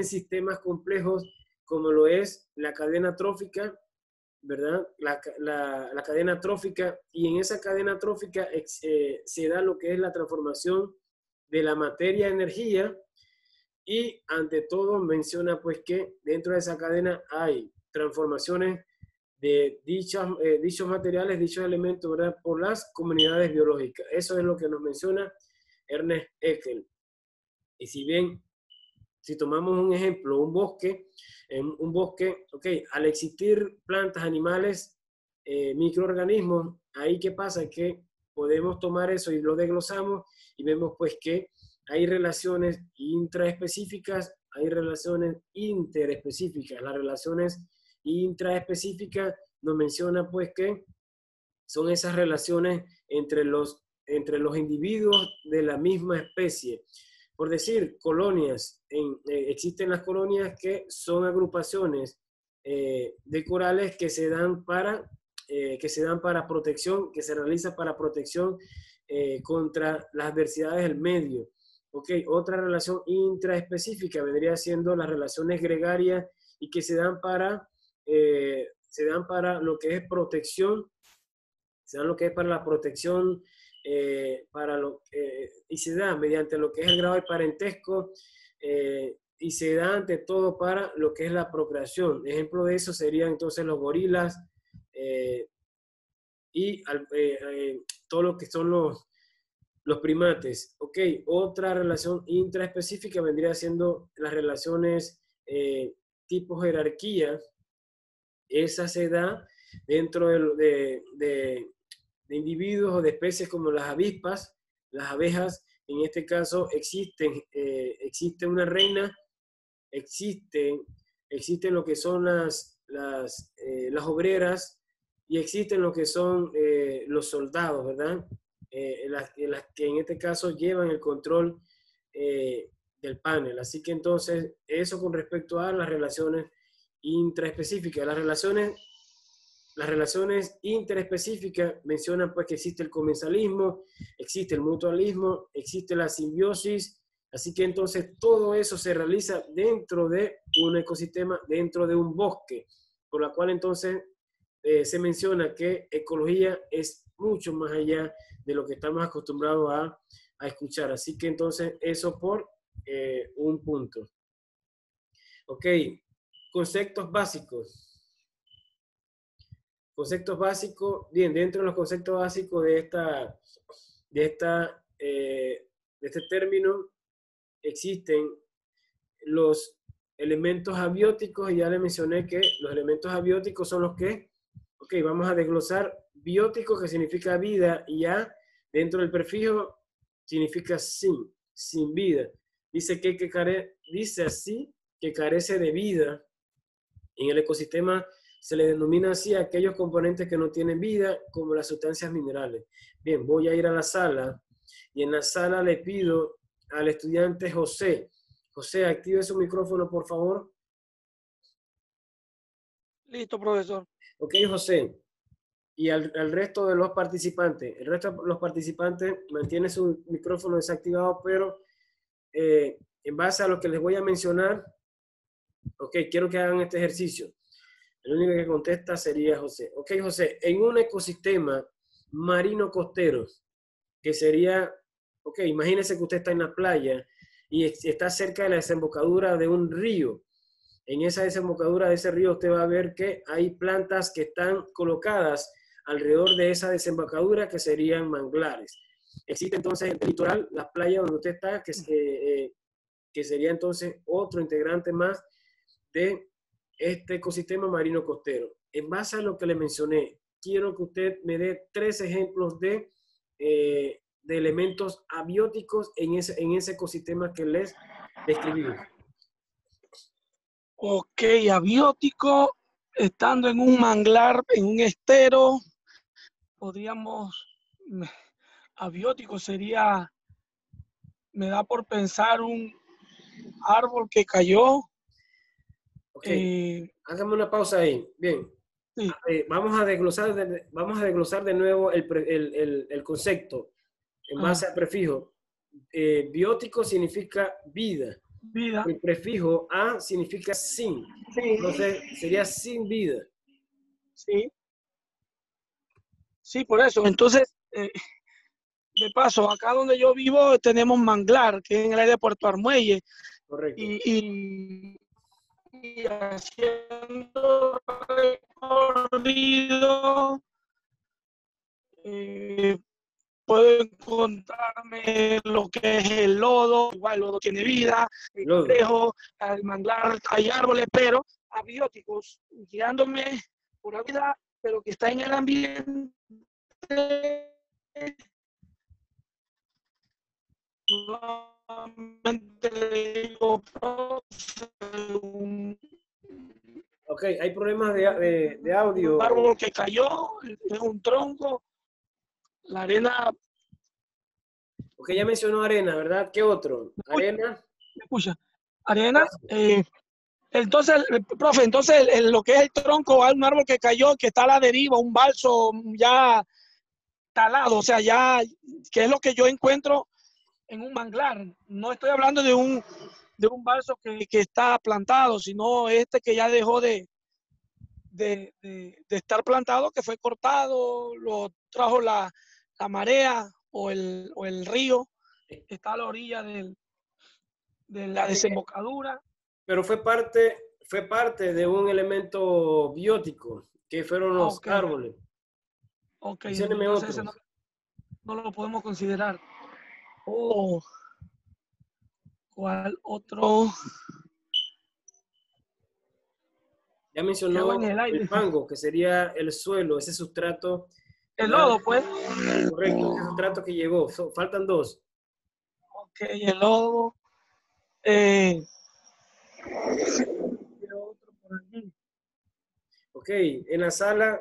sistemas complejos como lo es la cadena trófica, ¿verdad? La cadena trófica, y en esa cadena trófica se da lo que es la transformación de la materia a energía, y ante todo menciona pues que dentro de esa cadena hay transformaciones de dichos materiales, dichos elementos, ¿verdad?, por las comunidades biológicas. Eso es lo que nos menciona Ernest Haeckel. Y si tomamos un ejemplo, un bosque, ok, al existir plantas, animales, microorganismos, ahí ¿qué pasa? Que podemos tomar eso y lo desglosamos y vemos pues que hay relaciones intraespecíficas, hay relaciones interespecíficas. Las relaciones intraespecíficas nos menciona pues que son esas relaciones entre los individuos de la misma especie. Por decir, colonias, existen las colonias que son agrupaciones de corales que se dan para protección, que se realiza para protección contra las adversidades del medio. Ok, otra relación intraespecífica vendría siendo las relaciones gregarias, y que se dan para lo que es protección, para la protección, y se da mediante lo que es el grado de parentesco, y se da ante todo para lo que es la procreación. Ejemplo de eso serían entonces los gorilas, y todo lo que son los primates. Ok, otra relación intraespecífica vendría siendo las relaciones tipo jerarquía. Esa se da dentro de individuos o de especies como las avispas, las abejas. En este caso existe una reina, existen lo que son las obreras, y existen lo que son los soldados, ¿verdad? Las que en este caso llevan el control del panel. Así que entonces, eso con respecto a las relaciones intraespecíficas. Las relaciones interespecíficas mencionan pues que existe el comensalismo, existe el mutualismo, existe la simbiosis. Así que entonces todo eso se realiza dentro de un ecosistema, dentro de un bosque, por la cual entonces se menciona que ecología es mucho más allá de lo que estamos acostumbrados a escuchar. Así que entonces eso por un punto. Ok, conceptos básicos. Conceptos básicos, bien, dentro de los conceptos básicos de este término existen los elementos abióticos, y ya les mencioné que los elementos abióticos son los que, ok, vamos a desglosar. Biótico, que significa vida, y ya dentro del prefijo significa sin vida. Dice así que carece de vida. En el ecosistema se le denomina así a aquellos componentes que no tienen vida, como las sustancias minerales. Bien, voy a ir a la sala y en la sala le pido al estudiante José. José, active su micrófono, por favor. Listo, profesor. Ok, José. Y al resto de los participantes. El resto de los participantes mantiene su micrófono desactivado, pero en base a lo que les voy a mencionar, ok, quiero que hagan este ejercicio. El único que contesta sería José. Ok, José, en un ecosistema marino costero, que sería, ok, imagínese que usted está en la playa y está cerca de la desembocadura de un río. En esa desembocadura de ese río usted va a ver que hay plantas que están colocadas alrededor de esa desembocadura que serían manglares. Existe entonces el litoral, la playa donde usted está, que sería entonces otro integrante más de este ecosistema marino costero. En base a lo que le mencioné, quiero que usted me dé 3 ejemplos de elementos abióticos en ese ecosistema que les describí. Ok, abiótico, estando en un manglar, en un estero, podríamos, abiótico sería, me da por pensar un árbol que cayó. Ok, hágame una pausa ahí. Bien, Sí. vamos a desglosar de nuevo el concepto en base al prefijo. Biótico significa vida. Vida. El prefijo a significa sin. Sí. Entonces sería sin vida. Sí. Sí, por eso. Entonces, de paso, acá donde yo vivo tenemos manglar, que es en el área de Puerto Armuelle. Correcto. Y haciendo recorrido, puedo encontrarme lo que es el lodo. Igual el lodo tiene vida, el cangrejo, el manglar, hay árboles, pero abióticos, guiándome por la vida, pero que está en el ambiente. Nuevamente le digo, Ok, hay problemas de audio. Un árbol que cayó, es un tronco, la arena. Ok, ya mencionó arena, ¿verdad? ¿Qué otro? Arena. ¿Me escucha? Arena. Entonces, profe, entonces lo que es el tronco, hay un árbol que cayó, que está a la deriva, un balso ya talado, o sea, ya, que es lo que yo encuentro en un manglar. No estoy hablando de un balso que está plantado, sino este que ya dejó de estar plantado, que fue cortado, lo trajo la marea o el río, está a la orilla de la desembocadura. Pero fue parte de un elemento biótico, que fueron los árboles. Ok, entonces ese no lo podemos considerar. ¿Cuál otro? Ya mencionó el fango, que sería el suelo, ese sustrato. El lodo, pues. Correcto, ese sustrato que llegó. Faltan 2. Ok, el lodo. Ok, en la sala,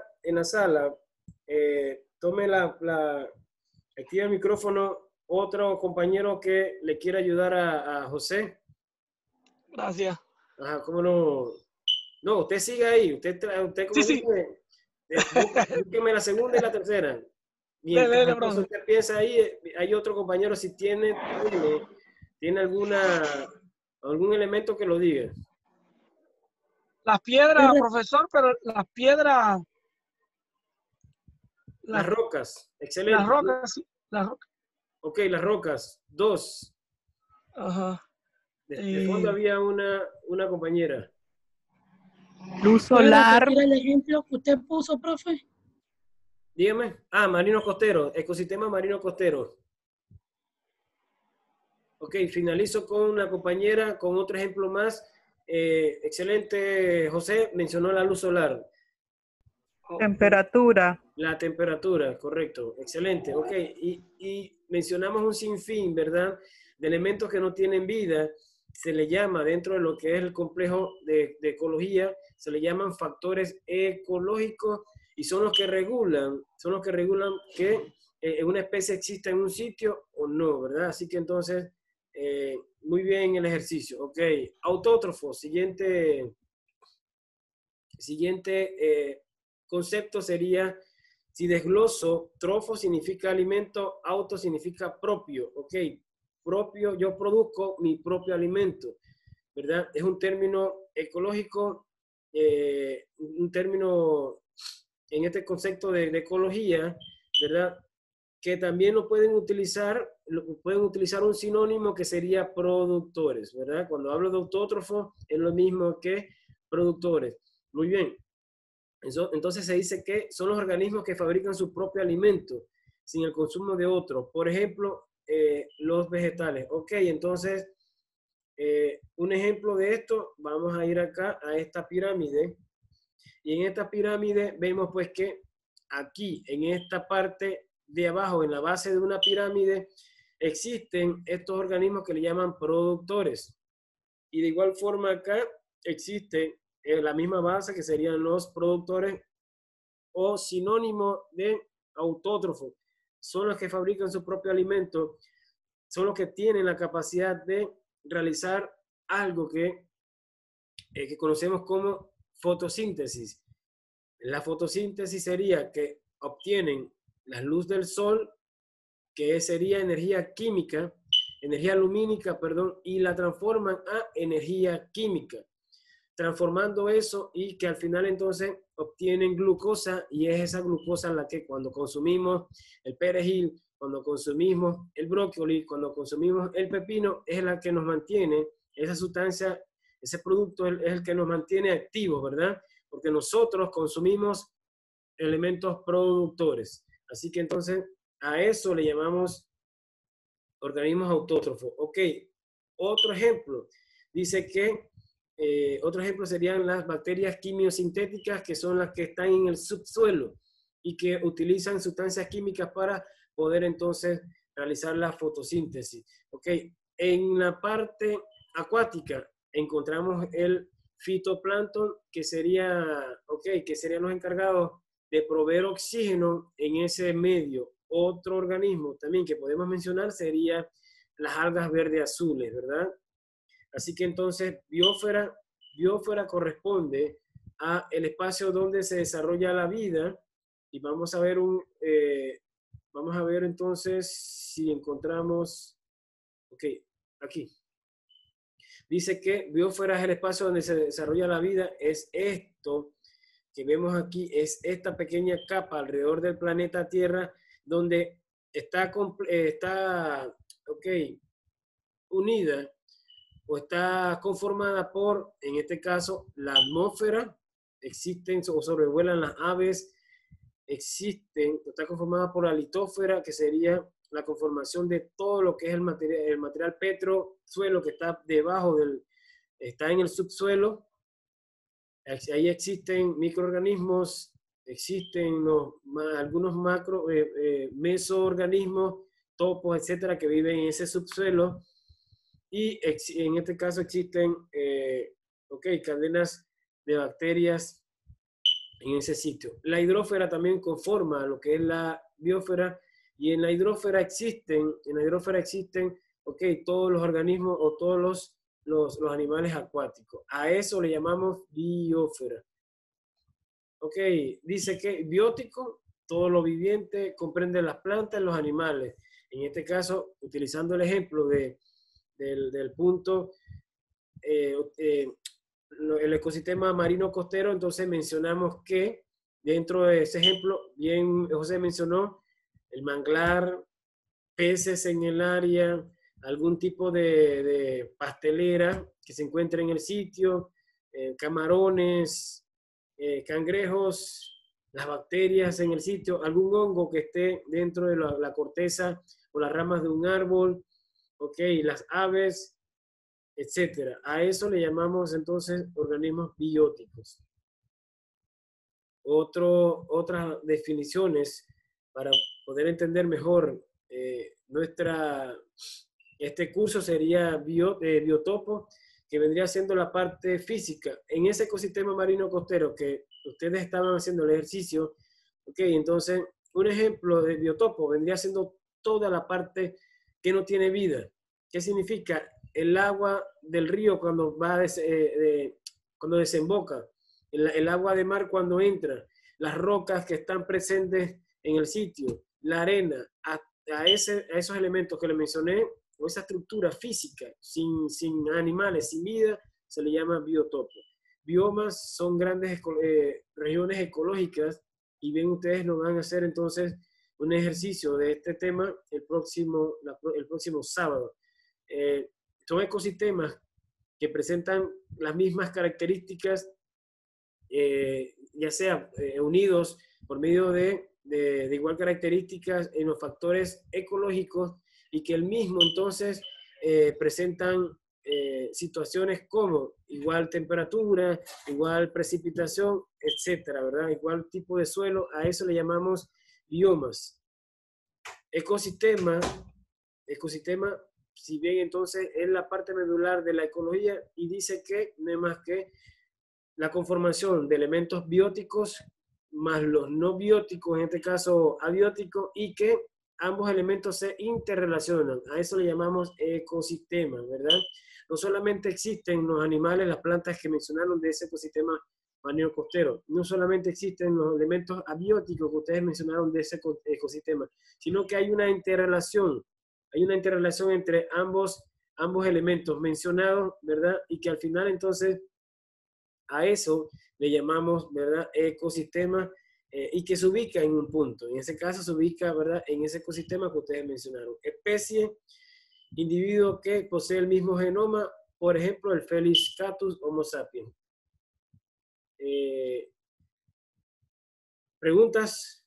tome activa el micrófono otro compañero que le quiera ayudar a José. Gracias. Ajá, ¿cómo no? No, usted sigue ahí. Usted como sí, dice, búsqueme la segunda y la tercera. Mientras usted piensa ahí, hay otro compañero, si tiene algún elemento que lo diga. Las piedras, profesor, pero las piedras. Las rocas, excelente. Las rocas, sí. Las rocas. Ok, las rocas, 2. Ajá. De fondo había una compañera. Luz solar. ¿Puede repetir el ejemplo que usted puso, profe? Dígame. Marino costero, ecosistema marino costero. Ok, finalizo con una compañera, con otro ejemplo más. Excelente, José, mencionó la luz solar. Temperatura. La temperatura, correcto. Excelente, ok. Y mencionamos un sinfín, ¿verdad? De elementos que no tienen vida. se le llama, dentro de lo que es el complejo de ecología, se le llaman factores ecológicos y son los que regulan que una especie exista en un sitio o no, ¿verdad? Así que entonces, muy bien el ejercicio. Ok, autótrofo, siguiente concepto sería, si desgloso, trofo significa alimento, auto significa propio, ok, propio, yo produzco mi propio alimento, ¿verdad? Es un término ecológico, un término en este concepto de ecología, ¿verdad? Que también lo pueden utilizar un sinónimo que sería productores, ¿verdad? Cuando hablo de autótrofo es lo mismo que productores. Muy bien. Entonces se dice que son los organismos que fabrican su propio alimento sin el consumo de otros. Por ejemplo, los vegetales. Ok, entonces, un ejemplo de esto, vamos a ir acá a esta pirámide. Y en esta pirámide vemos pues que aquí, en esta parte de abajo, en la base de una pirámide, existen estos organismos que le llaman productores. Y de igual forma acá existe la misma base que serían los productores o sinónimo de autótrofo. Son los que fabrican su propio alimento, son los que tienen la capacidad de realizar algo que conocemos como fotosíntesis. La fotosíntesis sería que obtienen la luz del sol, que sería energía química, energía lumínica, perdón, y la transforman a energía química, transformando eso y que al final entonces obtienen glucosa y es esa glucosa la que cuando consumimos el perejil, cuando consumimos el brócoli, cuando consumimos el pepino, es la que nos mantiene, esa sustancia, ese producto es el que nos mantiene activos, ¿verdad? Porque nosotros consumimos elementos productores. Así que entonces a eso le llamamos organismos autótrofos. Ok, otro ejemplo. Dice que otro ejemplo serían las bacterias quimiosintéticas, que son las que están en el subsuelo y que utilizan sustancias químicas para poder entonces realizar la fotosíntesis. Ok, en la parte acuática encontramos el fitoplancton, que serían los encargados de proveer oxígeno en ese medio. Otro organismo también que podemos mencionar sería las algas verde azules, ¿verdad? Así que entonces biosfera corresponde a el espacio donde se desarrolla la vida y vamos a ver entonces si encontramos, ok, aquí. Dice que biosfera es el espacio donde se desarrolla la vida, es esto que vemos aquí, es esta pequeña capa alrededor del planeta Tierra donde está unida o está conformada por, en este caso, la atmósfera, existen o sobrevuelan las aves, está conformada por la litósfera, que sería la conformación de todo lo que es el material petrosuelo que está está en el subsuelo. Ahí existen microorganismos, existen algunos mesoorganismos, topos, etcétera, que viven en ese subsuelo. Y en este caso existen cadenas de bacterias en ese sitio. La hidrósfera también conforma lo que es la biosfera y en la hidrósfera existen todos los organismos o todos los animales acuáticos. A eso le llamamos biosfera. Ok, dice que biótico, todo lo viviente, comprende las plantas y los animales. En este caso, utilizando el ejemplo del punto, el ecosistema marino costero, entonces mencionamos que dentro de ese ejemplo, bien José mencionó, el manglar, peces en el área, algún tipo de pastelera que se encuentra en el sitio, camarones, cangrejos, las bacterias en el sitio, algún hongo que esté dentro de la corteza o las ramas de un árbol, ok, las aves, etcétera. A eso le llamamos entonces organismos bióticos. Otras definiciones para poder entender mejor nuestra Este curso sería biotopo, que vendría siendo la parte física. En ese ecosistema marino costero que ustedes estaban haciendo el ejercicio, ok, entonces un ejemplo de biotopo vendría siendo toda la parte que no tiene vida. ¿Qué significa? El agua del río cuando va cuando desemboca, el agua de mar cuando entra, las rocas que están presentes en el sitio, la arena, a esos elementos que le mencioné, o esa estructura física, sin animales, sin vida, se le llama biotopo. Biomas son grandes regiones ecológicas, y bien ustedes lo van a hacer entonces un ejercicio de este tema el próximo sábado. Son ecosistemas que presentan las mismas características, ya sea unidos por medio de igual características en los factores ecológicos, y que el mismo entonces presentan situaciones como igual temperatura, igual precipitación, etcétera, ¿verdad? Igual tipo de suelo, a eso le llamamos biomas. Ecosistema, si bien entonces es la parte medular de la ecología, y dice que no es más que la conformación de elementos bióticos más los no bióticos, en este caso abióticos, y que ambos elementos se interrelacionan. A eso le llamamos ecosistema, ¿verdad? No solamente existen los animales, las plantas que mencionaron de ese ecosistema marino costero, no solamente existen los elementos abióticos que ustedes mencionaron de ese ecosistema, sino que hay una interrelación entre ambos elementos mencionados, ¿verdad? Y que al final entonces a eso le llamamos, ¿verdad?, ecosistema, y que se ubica en un punto. En ese caso se ubica, ¿verdad?, en ese ecosistema que ustedes mencionaron. Especie, individuo que posee el mismo genoma, por ejemplo, el Felis catus Homo sapiens. ¿Preguntas?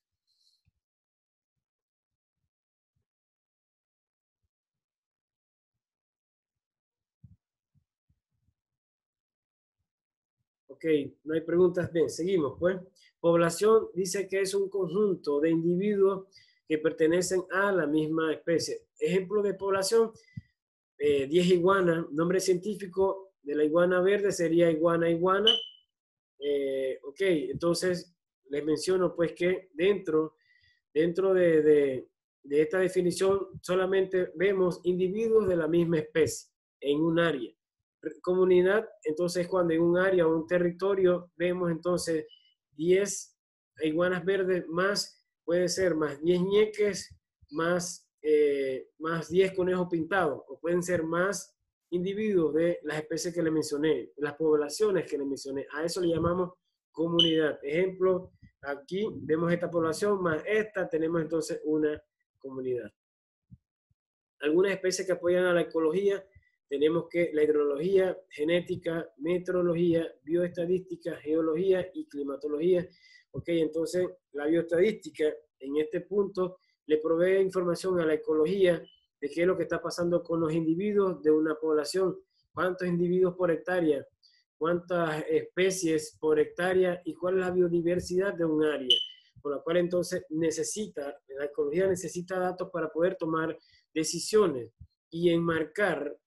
Ok, no hay preguntas. Bien, seguimos pues. Población dice que es un conjunto de individuos que pertenecen a la misma especie. Ejemplo de población, 10 iguanas. Nombre científico de la iguana verde sería iguana. Ok, entonces les menciono pues que dentro de esta definición solamente vemos individuos de la misma especie en un área. Comunidad, entonces cuando en un área o un territorio vemos entonces 10 iguanas verdes más, puede ser más 10 ñeques, más 10 conejos pintados, o pueden ser más individuos de las especies que le mencioné, las poblaciones que le mencioné. A eso le llamamos comunidad. Ejemplo, aquí vemos esta población más esta, tenemos entonces una comunidad. Algunas especies que apoyan a la ecología, tenemos que la hidrología, genética, meteorología, bioestadística, geología y climatología. Ok, entonces la bioestadística en este punto le provee información a la ecología de qué es lo que está pasando con los individuos de una población, cuántos individuos por hectárea, cuántas especies por hectárea y cuál es la biodiversidad de un área, por la cual entonces la ecología necesita datos para poder tomar decisiones y enmarcar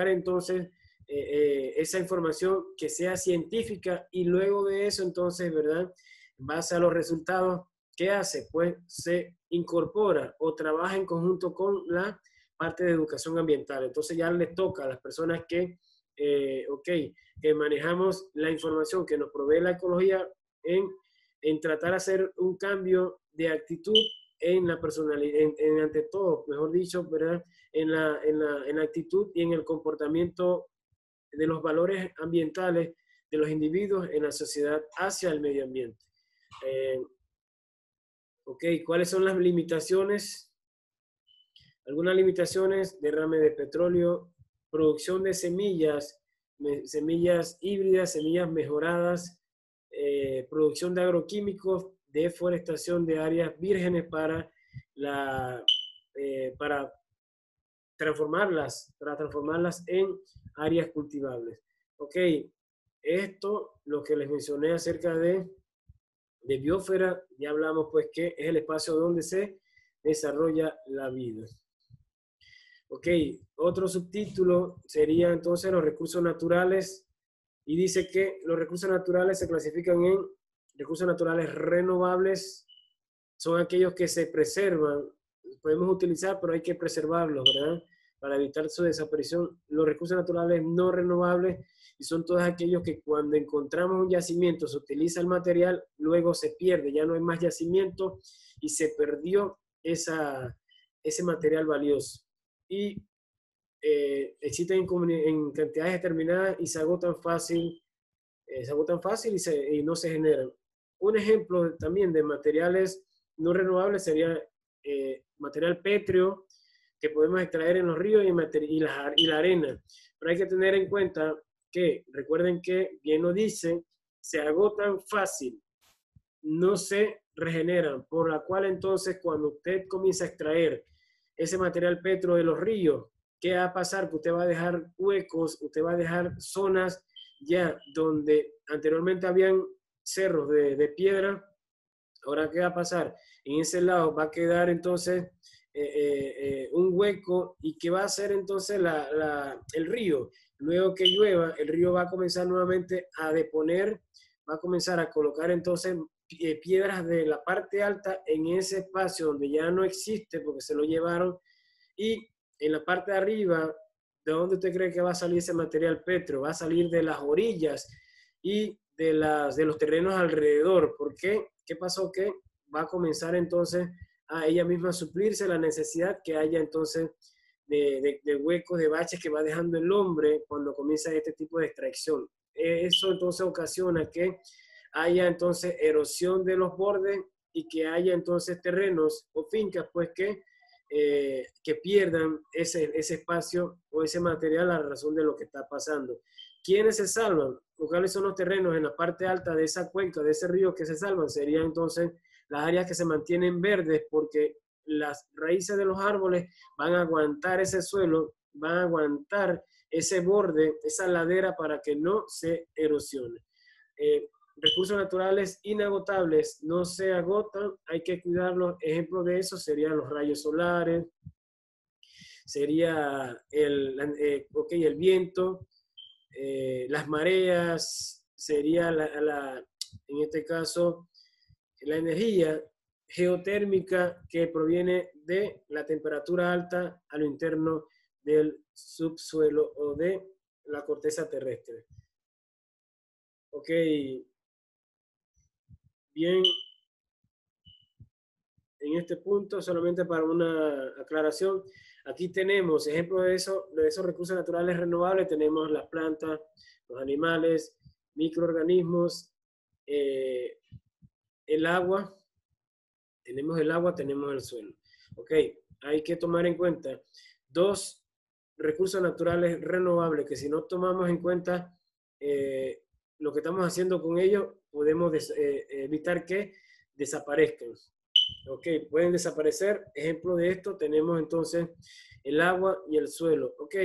entonces esa información que sea científica, y luego de eso entonces, ¿verdad?, en base a los resultados, ¿qué hace? Pues se incorpora o trabaja en conjunto con la parte de educación ambiental. Entonces ya les toca a las personas que manejamos la información que nos provee la ecología en tratar de hacer un cambio de actitud en la personalidad, ante todo, mejor dicho, ¿verdad?, en la actitud y en el comportamiento de los valores ambientales de los individuos en la sociedad hacia el medio ambiente. ¿Cuáles son las limitaciones? Algunas limitaciones: derrame de petróleo, producción de semillas híbridas, semillas mejoradas, producción de agroquímicos, deforestación de áreas vírgenes para transformarlas en áreas cultivables. Ok, esto, lo que les mencioné acerca de biosfera, ya hablamos pues que es el espacio donde se desarrolla la vida. Ok, otro subtítulo sería entonces los recursos naturales, y dice que los recursos naturales se clasifican en recursos naturales renovables, son aquellos que se preservan, podemos utilizar, pero hay que preservarlos, ¿verdad? Para evitar su desaparición. Los recursos naturales no renovables, y son todos aquellos que cuando encontramos un yacimiento se utiliza el material, luego se pierde, ya no hay más yacimiento y se perdió ese material valioso. Y existen en cantidades determinadas y se agotan fácil, y no se generan. Un ejemplo también de materiales no renovables sería material pétreo que podemos extraer en los ríos y la arena. Pero hay que tener en cuenta que, recuerden que, bien lo dice, se agotan fácil, no se regeneran, por la cual entonces cuando usted comienza a extraer ese material petro de los ríos, ¿qué va a pasar? Que usted va a dejar huecos, usted va a dejar zonas ya donde anteriormente habían cerros de piedra. Ahora, ¿qué va a pasar? En ese lado va a quedar entonces un hueco, y ¿qué va a hacer entonces el río? Luego que llueva, el río va a comenzar nuevamente a deponer, va a comenzar a colocar entonces piedras de la parte alta en ese espacio donde ya no existe porque se lo llevaron, y en la parte de arriba, ¿de dónde usted cree que va a salir ese material petro? Va a salir de las orillas y de los terrenos alrededor. ¿Por qué? ¿Qué pasó? Que va a comenzar entonces a ella misma suplirse la necesidad que haya entonces de huecos, de baches que va dejando el hombre cuando comienza este tipo de extracción. Eso entonces ocasiona que haya entonces erosión de los bordes y que haya entonces terrenos o fincas pues que pierdan ese espacio o ese material a razón de lo que está pasando. ¿Quiénes se salvan? ¿Cuáles son los terrenos en la parte alta de esa cuenca, de ese río que se salvan? Serían entonces las áreas que se mantienen verdes, porque las raíces de los árboles van a aguantar ese suelo, van a aguantar ese borde, esa ladera para que no se erosione. Recursos naturales inagotables no se agotan, hay que cuidarlos. Ejemplo de eso serían los rayos solares, sería el viento, las mareas, sería en este caso la energía geotérmica que proviene de la temperatura alta a lo interno del subsuelo o de la corteza terrestre. Ok, bien, en este punto, solamente para una aclaración, aquí tenemos ejemplos de esos recursos naturales renovables. Tenemos las plantas, los animales, microorganismos, el agua, tenemos el suelo. Ok, hay que tomar en cuenta dos recursos naturales renovables que si no tomamos en cuenta lo que estamos haciendo con ellos, podemos evitar que desaparezcan. Ok, pueden desaparecer. Ejemplo de esto tenemos entonces el agua y el suelo. Ok,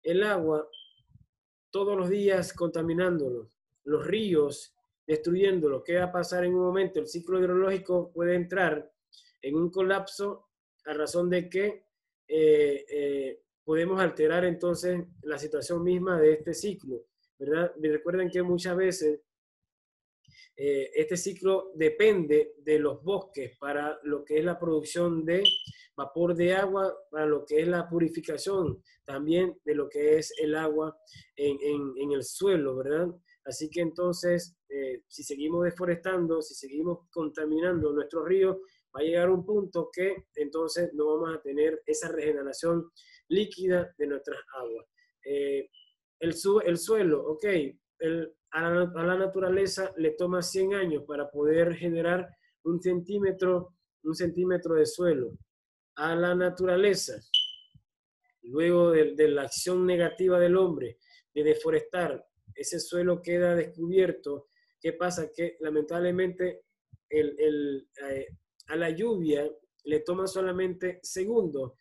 el agua todos los días contaminándolo, los ríos destruyéndolo. ¿Qué va a pasar en un momento? El ciclo hidrológico puede entrar en un colapso a razón de que podemos alterar entonces la situación misma de este ciclo, ¿verdad? Recuerden que muchas veces este ciclo depende de los bosques para lo que es la producción de vapor de agua, para lo que es la purificación también de lo que es el agua en el suelo, ¿verdad? Así que entonces, si seguimos deforestando, si seguimos contaminando nuestros ríos, va a llegar un punto que entonces no vamos a tener esa regeneración líquida de nuestras aguas. El suelo, ok, a la naturaleza le toma 100 años para poder generar un centímetro de suelo. A la naturaleza, luego de la acción negativa del hombre, de deforestar, ese suelo queda descubierto. ¿Qué pasa? Que lamentablemente a la lluvia le toma solamente segundos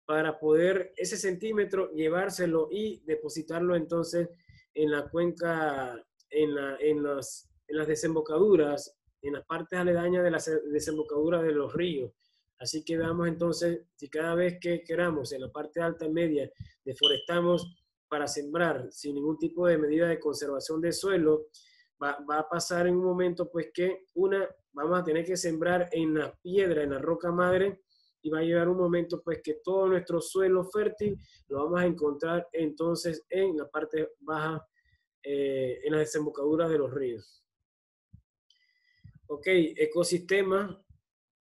para poder ese centímetro llevárselo y depositarlo entonces en la cuenca, en las desembocaduras, en las partes aledañas de las desembocaduras de los ríos. Así que veamos entonces, si cada vez que queramos en la parte alta y media deforestamos para sembrar sin ningún tipo de medida de conservación de suelo, va a pasar en un momento pues que vamos a tener que sembrar en la piedra, en la roca madre, y va a llegar un momento pues que todo nuestro suelo fértil lo vamos a encontrar entonces en la parte baja, en la desembocadura de los ríos. Ok, ecosistema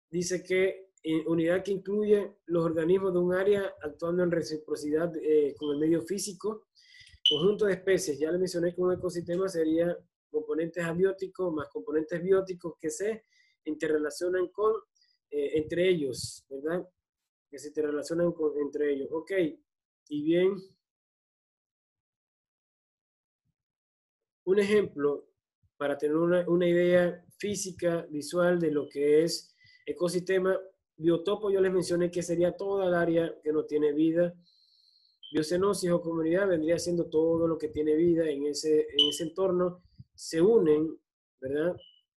dice que unidad que incluye los organismos de un área actuando en reciprocidad con el medio físico, conjunto de especies. Ya le mencioné que un ecosistema sería componentes abióticos más componentes bióticos que se interrelacionan entre ellos, ¿verdad? Que se interrelacionan entre ellos. Ok, y bien, un ejemplo para tener una idea física, visual de lo que es ecosistema. Biotopo, yo les mencioné que sería toda el área que no tiene vida. Biocenosis o comunidad vendría siendo todo lo que tiene vida en ese entorno. Se unen, ¿verdad?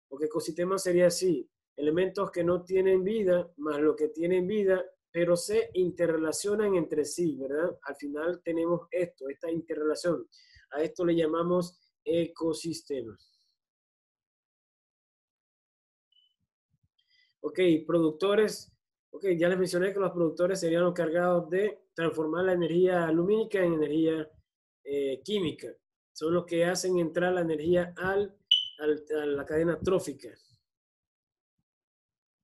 Porque ecosistema sería así, elementos que no tienen vida, más lo que tienen vida, pero se interrelacionan entre sí, ¿verdad? Al final tenemos esta interrelación. A esto le llamamos ecosistema. Ok, productores. Ok, ya les mencioné que los productores serían los cargados de transformar la energía lumínica en energía química. Son los que hacen entrar la energía a la cadena trófica.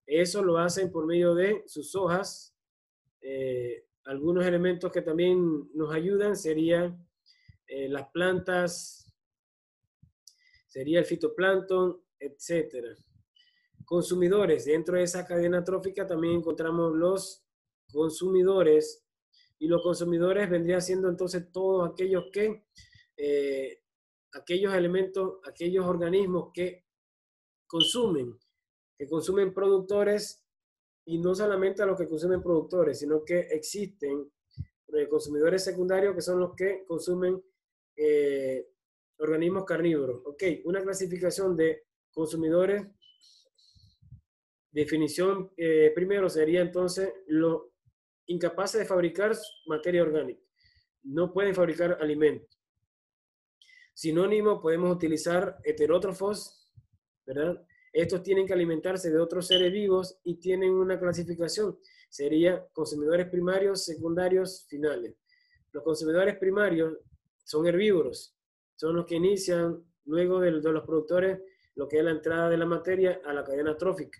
Eso lo hacen por medio de sus hojas. Algunos elementos que también nos ayudan serían las plantas, sería el fitoplancton, etcétera. Consumidores. Dentro de esa cadena trófica también encontramos los consumidores, y los consumidores vendrían siendo entonces todos aquellos aquellos elementos, aquellos organismos que consumen productores, y no solamente a los que consumen productores, sino que existen consumidores secundarios que son los que consumen organismos carnívoros. Ok, una clasificación de consumidores. Definición primero sería entonces los incapaces de fabricar materia orgánica. No pueden fabricar alimentos. Sinónimo, podemos utilizar heterótrofos, ¿verdad? Estos tienen que alimentarse de otros seres vivos y tienen una clasificación. Sería consumidores primarios, secundarios, finales. Los consumidores primarios son herbívoros. Son los que inician luego de los productores lo que es la entrada de la materia a la cadena trófica.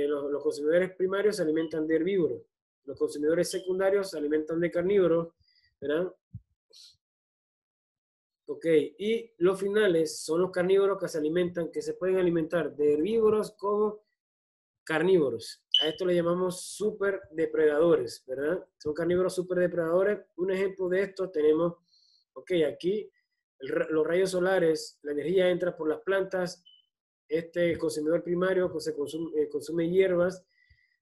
Los consumidores primarios se alimentan de herbívoros, los consumidores secundarios se alimentan de carnívoros, ¿verdad? Ok, y los finales son los carnívoros que se pueden alimentar de herbívoros como carnívoros. A esto le llamamos superdepredadores, ¿verdad? Son carnívoros superdepredadores. Un ejemplo de esto tenemos, ok, aquí los rayos solares, la energía entra por las plantas. Este consumidor primario consume hierbas.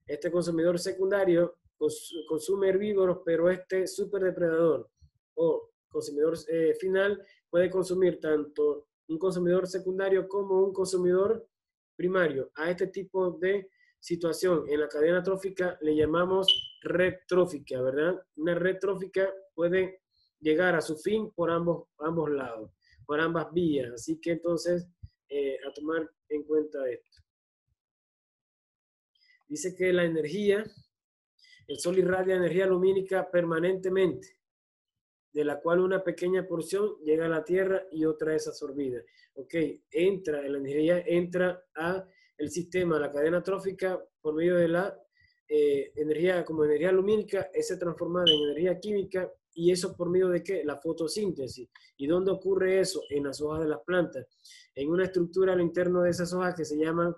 Este consumidor secundario consume herbívoros, pero este superdepredador o consumidor final puede consumir tanto un consumidor secundario como un consumidor primario. A este tipo de situación en la cadena trófica le llamamos red trófica, ¿verdad? Una red trófica puede llegar a su fin por ambos lados, por ambas vías. Así que entonces a tomar en cuenta esto. Dice que la energía, el sol irradia energía lumínica permanentemente, de la cual una pequeña porción llega a la Tierra y otra es absorbida. Ok, la energía entra a el sistema, a la cadena trófica, por medio de la energía, como energía lumínica, es transformada en energía química. ¿Y eso por medio de qué? La fotosíntesis. ¿Y dónde ocurre eso? En las hojas de las plantas. En una estructura a lo interno de esas hojas que se llaman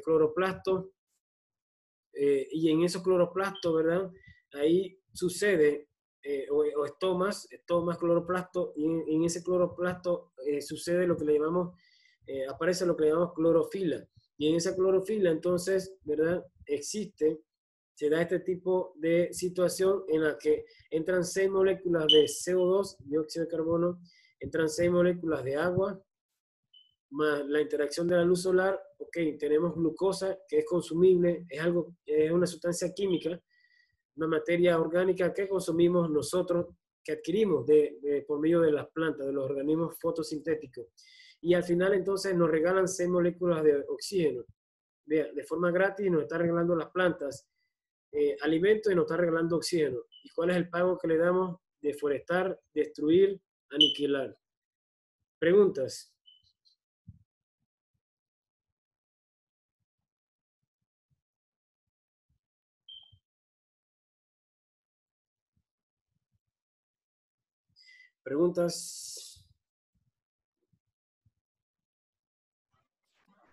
cloroplastos. Y en esos cloroplastos, ¿verdad? Ahí sucede, o estomas, cloroplasto, y en ese cloroplasto sucede lo que le llamamos, aparece lo que le llamamos clorofila. Y en esa clorofila, entonces, ¿verdad? Se da este tipo de situación en la que entran 6 moléculas de CO2, dióxido de carbono, entran 6 moléculas de agua, más la interacción de la luz solar, ok, tenemos glucosa que es consumible, es una sustancia química, una materia orgánica que consumimos nosotros, que adquirimos por medio de las plantas, de los organismos fotosintéticos. Y al final entonces nos regalan 6 moléculas de oxígeno. Vea, de forma gratis nos está regalando las plantas alimentos y nos está regalando oxígeno. ¿Y cuál es el pago que le damos? Deforestar, destruir, aniquilar. ¿Preguntas? ¿Preguntas?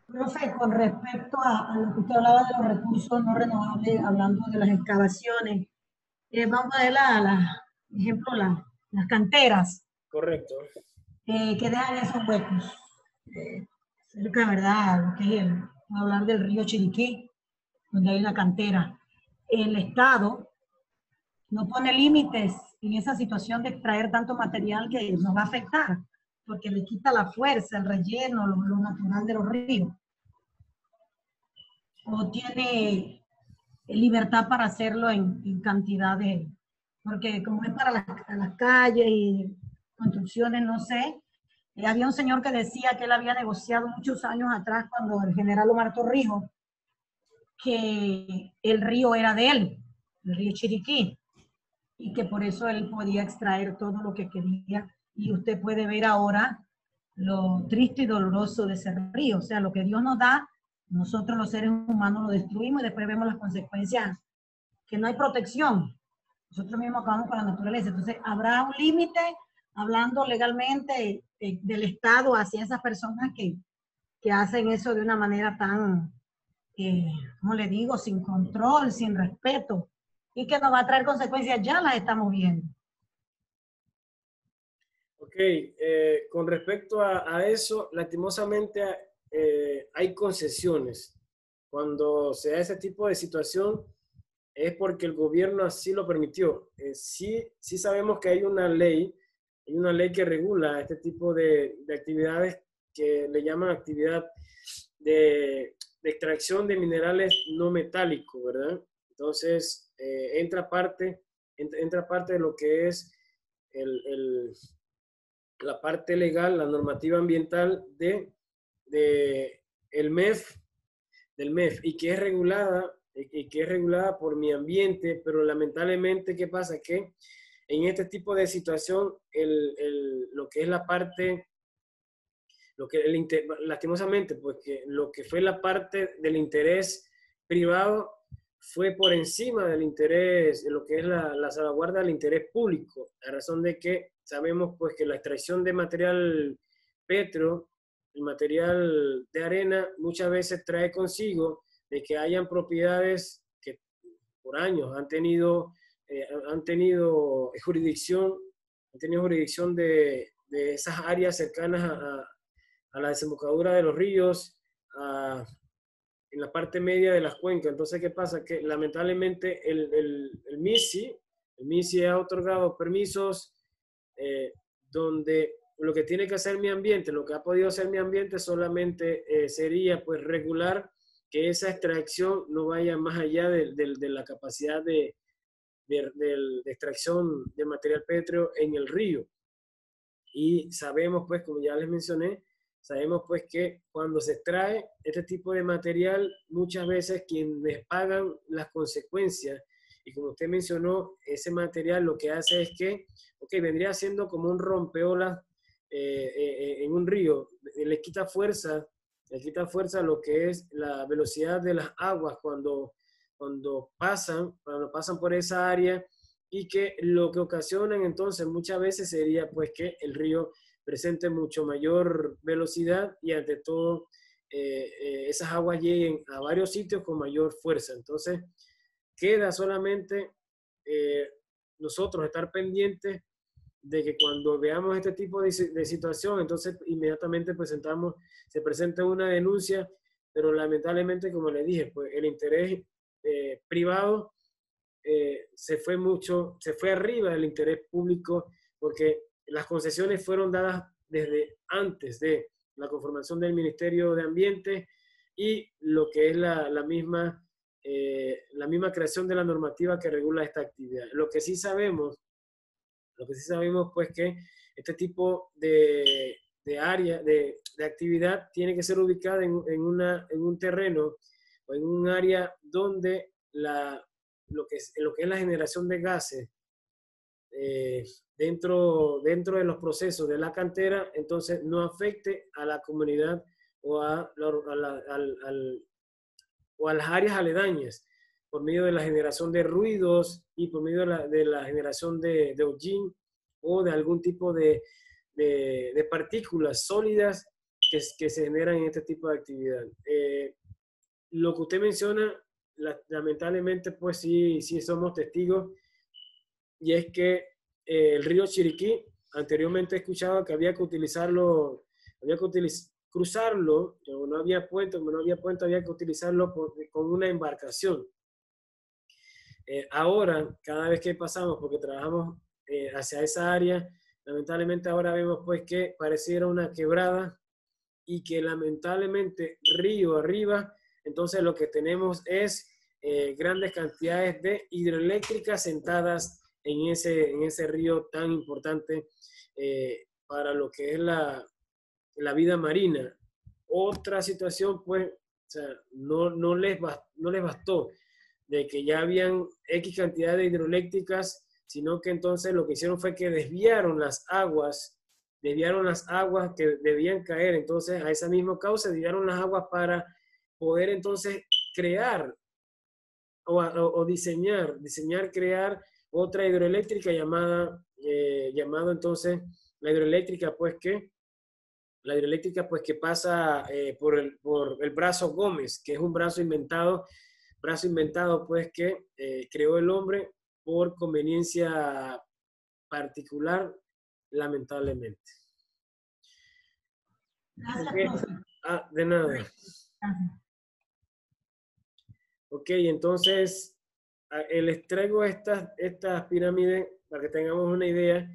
Profe, con respecto a lo que usted hablaba de los recursos no renovables, hablando de las excavaciones, vamos a ver ejemplo, las canteras Correcto. que dejan esos huecos. Cerca, ¿verdad? Lo que es hablar del río Chiriquí, donde hay una cantera. El Estado no pone límites en esa situación de extraer tanto material que nos va a afectar, porque le quita la fuerza, el relleno, lo natural de los ríos. O tiene libertad para hacerlo en cantidad de, porque como es para las calles y construcciones, no sé, había un señor que decía que él había negociado muchos años atrás cuando el general Omar Torrijos, que el río era de él, el río Chiriquí, y que por eso él podía extraer todo lo que quería. Y usted puede ver ahora lo triste y doloroso de ese río. O sea, lo que Dios nos da, nosotros los seres humanos lo destruimos y después vemos las consecuencias, que no hay protección. Nosotros mismos acabamos con la naturaleza. Entonces, ¿habrá un límite, hablando legalmente, del Estado hacia esas personas que hacen eso de una manera tan, ¿cómo le digo?, sin control, sin respeto, y que nos va a traer consecuencias? Ya las estamos viendo. Ok, con respecto a eso, lastimosamente hay concesiones. Cuando se da ese tipo de situación es porque el gobierno así lo permitió. Sí sabemos que hay una ley que regula este tipo de actividades que le llaman actividad de extracción de minerales no metálicos, ¿verdad? Entonces, entra parte de lo que es la parte legal, la normativa ambiental el MEF, del MEF, y que es regulada por mi ambiente, pero lamentablemente, ¿qué pasa? Que en este tipo de situación, lo que es la parte, lastimosamente, pues que lo que fue la parte del interés privado fue por encima del interés, de lo que es la salvaguarda del interés público, a razón de que sabemos pues que la extracción de material petro, el material de arena, muchas veces trae consigo de que hayan propiedades que por años han tenido jurisdicción de esas áreas cercanas a la desembocadura de los ríos, en la parte media de las cuencas. Entonces, ¿qué pasa? Que lamentablemente el MISI ha otorgado permisos donde lo que tiene que hacer mi ambiente, lo que ha podido hacer mi ambiente solamente sería pues regular que esa extracción no vaya más allá de la capacidad de extracción de material pétreo en el río. Y sabemos pues, como ya les mencioné, sabemos pues que cuando se extrae este tipo de material, muchas veces quienes pagan las consecuencias, y como usted mencionó, ese material lo que hace es que, vendría siendo como un rompeolas en un río, le quita fuerza a lo que es la velocidad de las aguas cuando pasan por esa área, y que lo que ocasionan entonces muchas veces sería pues que el río presente mucho mayor velocidad y ante todo esas aguas lleguen a varios sitios con mayor fuerza. Entonces queda solamente nosotros estar pendientes de que cuando veamos este tipo de situación, entonces inmediatamente se presenta una denuncia, pero lamentablemente, como le dije, pues el interés privado se fue arriba del interés público, porque las concesiones fueron dadas desde antes de, la conformación del Ministerio de Ambiente y lo que es la misma creación de la normativa que regula esta actividad. Lo que sí sabemos pues que este tipo de área, de actividad tiene que ser ubicada en un terreno o en un área donde lo que es la generación de gases dentro de los procesos de la cantera, entonces no afecte a la comunidad o a las áreas aledañas por medio de la generación de ruidos y por medio de la generación de hollín o de algún tipo de partículas sólidas que se generan en este tipo de actividad. Lo que usted menciona, lamentablemente, pues sí somos testigos, y es que el río Chiriquí, anteriormente he escuchado que había que utilizarlo, cruzarlo, como no había puente, había que utilizarlo con una embarcación. Ahora, cada vez que pasamos, porque trabajamos hacia esa área, lamentablemente ahora vemos pues que pareciera una quebrada y que lamentablemente río arriba, entonces lo que tenemos es grandes cantidades de hidroeléctricas sentadas en ese río tan importante para lo que es la vida marina. Otra situación, pues, o sea, no les bastó de que ya habían X cantidad de hidroeléctricas, sino que entonces lo que hicieron fue que desviaron las aguas que debían caer. Entonces, a esa misma causa, desviaron las aguas para poder entonces crear o diseñar, crear otra hidroeléctrica llamado entonces la hidroeléctrica pues que pasa por el brazo Gómez, que es un brazo inventado pues que creó el hombre por conveniencia particular, lamentablemente. Gracias, profe. De nada. Ok, entonces les traigo estas pirámides para que tengamos una idea.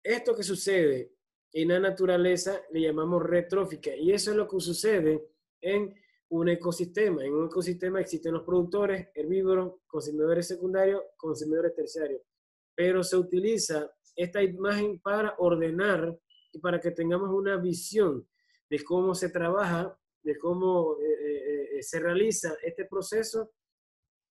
Esto que sucede en la naturaleza le llamamos red trófica, y eso es lo que sucede en un ecosistema. En un ecosistema existen los productores, herbívoros, consumidores secundarios, consumidores terciarios, pero se utiliza esta imagen para ordenar y para que tengamos una visión de cómo se trabaja, de cómo se realiza este proceso,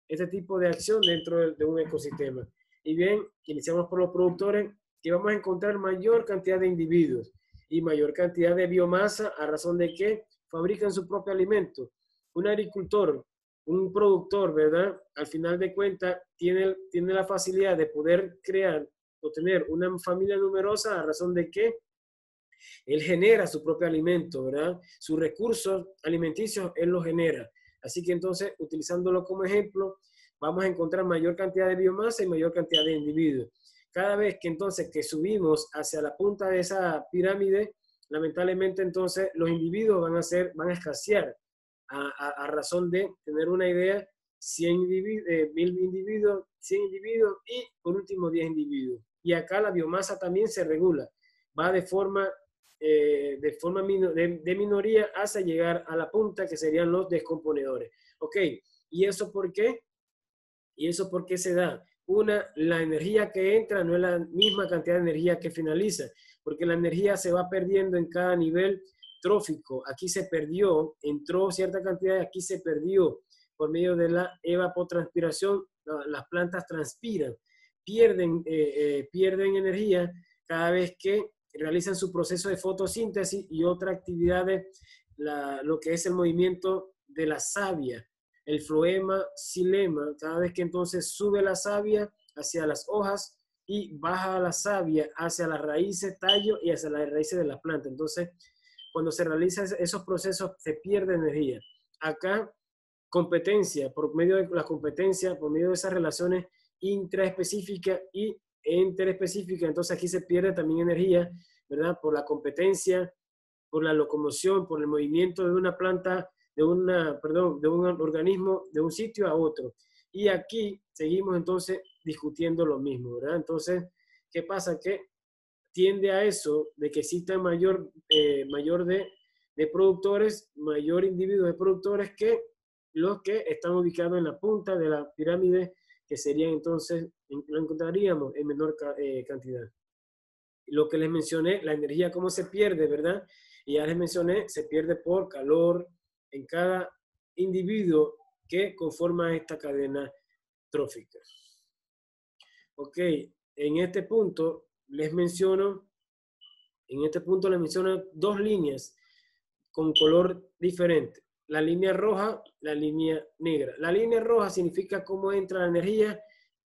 este tipo de acción dentro de un ecosistema. Y bien, iniciamos por los productores, que vamos a encontrar mayor cantidad de individuos y mayor cantidad de biomasa a razón de que fabrican su propio alimento. Un agricultor, un productor, ¿verdad? Al final de cuentas, tiene la facilidad de poder crear o tener una familia numerosa a razón de que él genera su propio alimento, ¿verdad? Sus recursos alimenticios, él los genera. Así que entonces, utilizándolo como ejemplo, vamos a encontrar mayor cantidad de biomasa y mayor cantidad de individuos. Cada vez que entonces que subimos hacia la punta de esa pirámide, lamentablemente entonces los individuos van a escasear a razón de tener una idea, 1000 individuos, 100 individuos y por último 10 individuos. Y acá la biomasa también se regula, va de forma de minoría hasta llegar a la punta que serían los descomponedores. Ok, ¿y eso por qué? ¿Y eso por qué se da? La energía que entra no es la misma cantidad de energía que finaliza, porque la energía se va perdiendo en cada nivel trófico. Aquí se perdió, entró cierta cantidad, aquí se perdió por medio de la evapotranspiración. Las plantas transpiran, pierden energía cada vez que realizan su proceso de fotosíntesis y otras actividades, lo que es el movimiento de la savia, el floema, xilema, cada vez que entonces sube la savia hacia las hojas y baja la savia hacia las raíces, tallo y hacia las raíces de la planta. Entonces, cuando se realizan esos procesos, se pierde energía. Acá, competencia, por medio de la competencia, por medio de esas relaciones intraespecíficas y interespecíficas, entonces aquí se pierde también energía, ¿verdad? Por la competencia, por la locomoción, por el movimiento de una planta, de un organismo de un sitio a otro. Y aquí seguimos entonces discutiendo lo mismo, ¿verdad? Entonces, ¿qué pasa? Que tiende a eso, de que exista mayor de productores, mayor individuo de productores que los que están ubicados en la punta de la pirámide, que serían entonces, lo encontraríamos en menor cantidad. Lo que les mencioné, la energía, cómo se pierde, ¿verdad? Y ya les mencioné, se pierde por calor en cada individuo que conforma esta cadena trófica. Ok, en este punto les menciono dos líneas con color diferente. La línea roja, la línea negra. La línea roja significa cómo entra la energía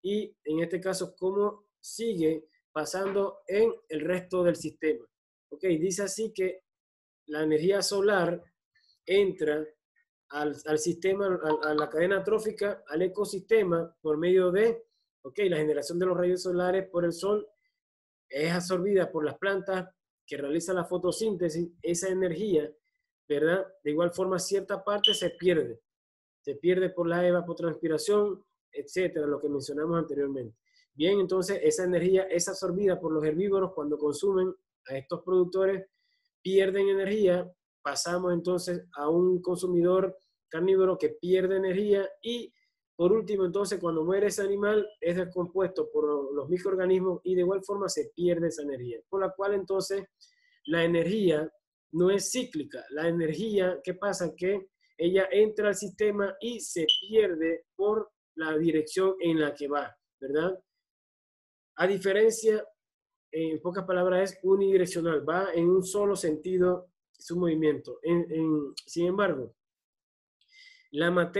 y en este caso cómo sigue pasando en el resto del sistema. Ok, dice así que la energía solar entra al sistema, a la cadena trófica, al ecosistema por medio de, la generación de los rayos solares por el sol es absorbida por las plantas que realizan la fotosíntesis, esa energía, ¿verdad? De igual forma, cierta parte se pierde por la evapotranspiración, etcétera, lo que mencionamos anteriormente. Bien, entonces esa energía es absorbida por los herbívoros cuando consumen a estos productores, pierden energía, pasamos entonces a un consumidor carnívoro que pierde energía y por último entonces cuando muere ese animal es descompuesto por los microorganismos y de igual forma se pierde esa energía, por la cual entonces la energía no es cíclica. La energía, ¿qué pasa? Que ella entra al sistema y se pierde por la dirección en la que va, ¿verdad? A diferencia, en pocas palabras, es unidireccional, va en un solo sentido su movimiento. Sin embargo, la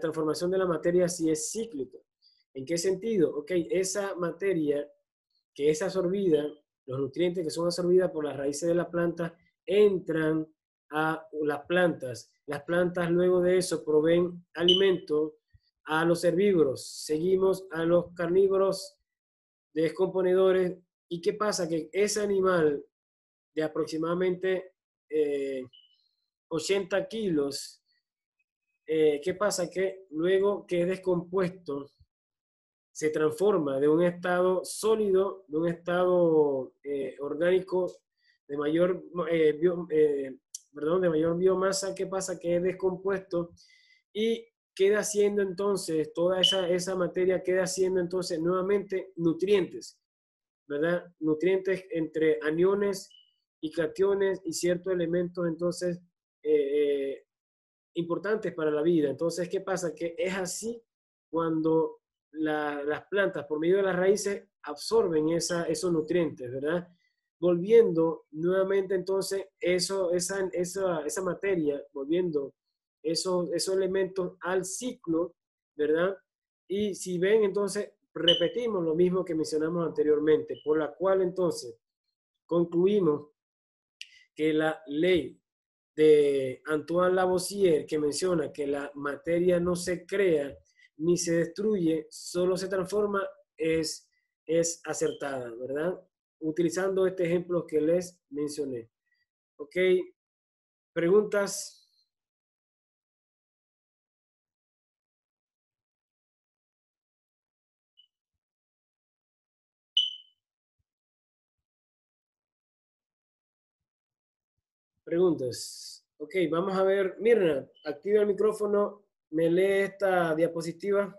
transformación de la materia sí es cíclica. ¿En qué sentido? Ok, esa materia que es absorbida, los nutrientes que son absorbidos por las raíces de la planta, entran a las plantas. Las plantas luego de eso proveen alimento a los herbívoros. Seguimos a los carnívoros descomponedores. ¿Y qué pasa? Que ese animal de aproximadamente 80 kilos, ¿qué pasa? Que luego que es descompuesto, se transforma de un estado sólido, de un estado orgánico de mayor, de mayor biomasa. ¿Qué pasa? Que es descompuesto y queda siendo entonces, toda esa materia queda siendo entonces nuevamente nutrientes, ¿verdad? Nutrientes entre aniones y cationes y ciertos elementos entonces importantes para la vida. Entonces, ¿qué pasa? Que es así cuando las plantas por medio de las raíces absorben esos nutrientes, ¿verdad? Volviendo nuevamente entonces esa materia, volviendo esos elementos al ciclo, ¿verdad? Y si ven, entonces repetimos lo mismo que mencionamos anteriormente, por la cual entonces concluimos que la ley de Antoine Lavoisier, que menciona que la materia no se crea ni se destruye, solo se transforma, es acertada, ¿verdad? Utilizando este ejemplo que les mencioné. ¿Ok? ¿Preguntas? Preguntas. Ok, vamos a ver. Mirna, activa el micrófono. ¿Me lee esta diapositiva?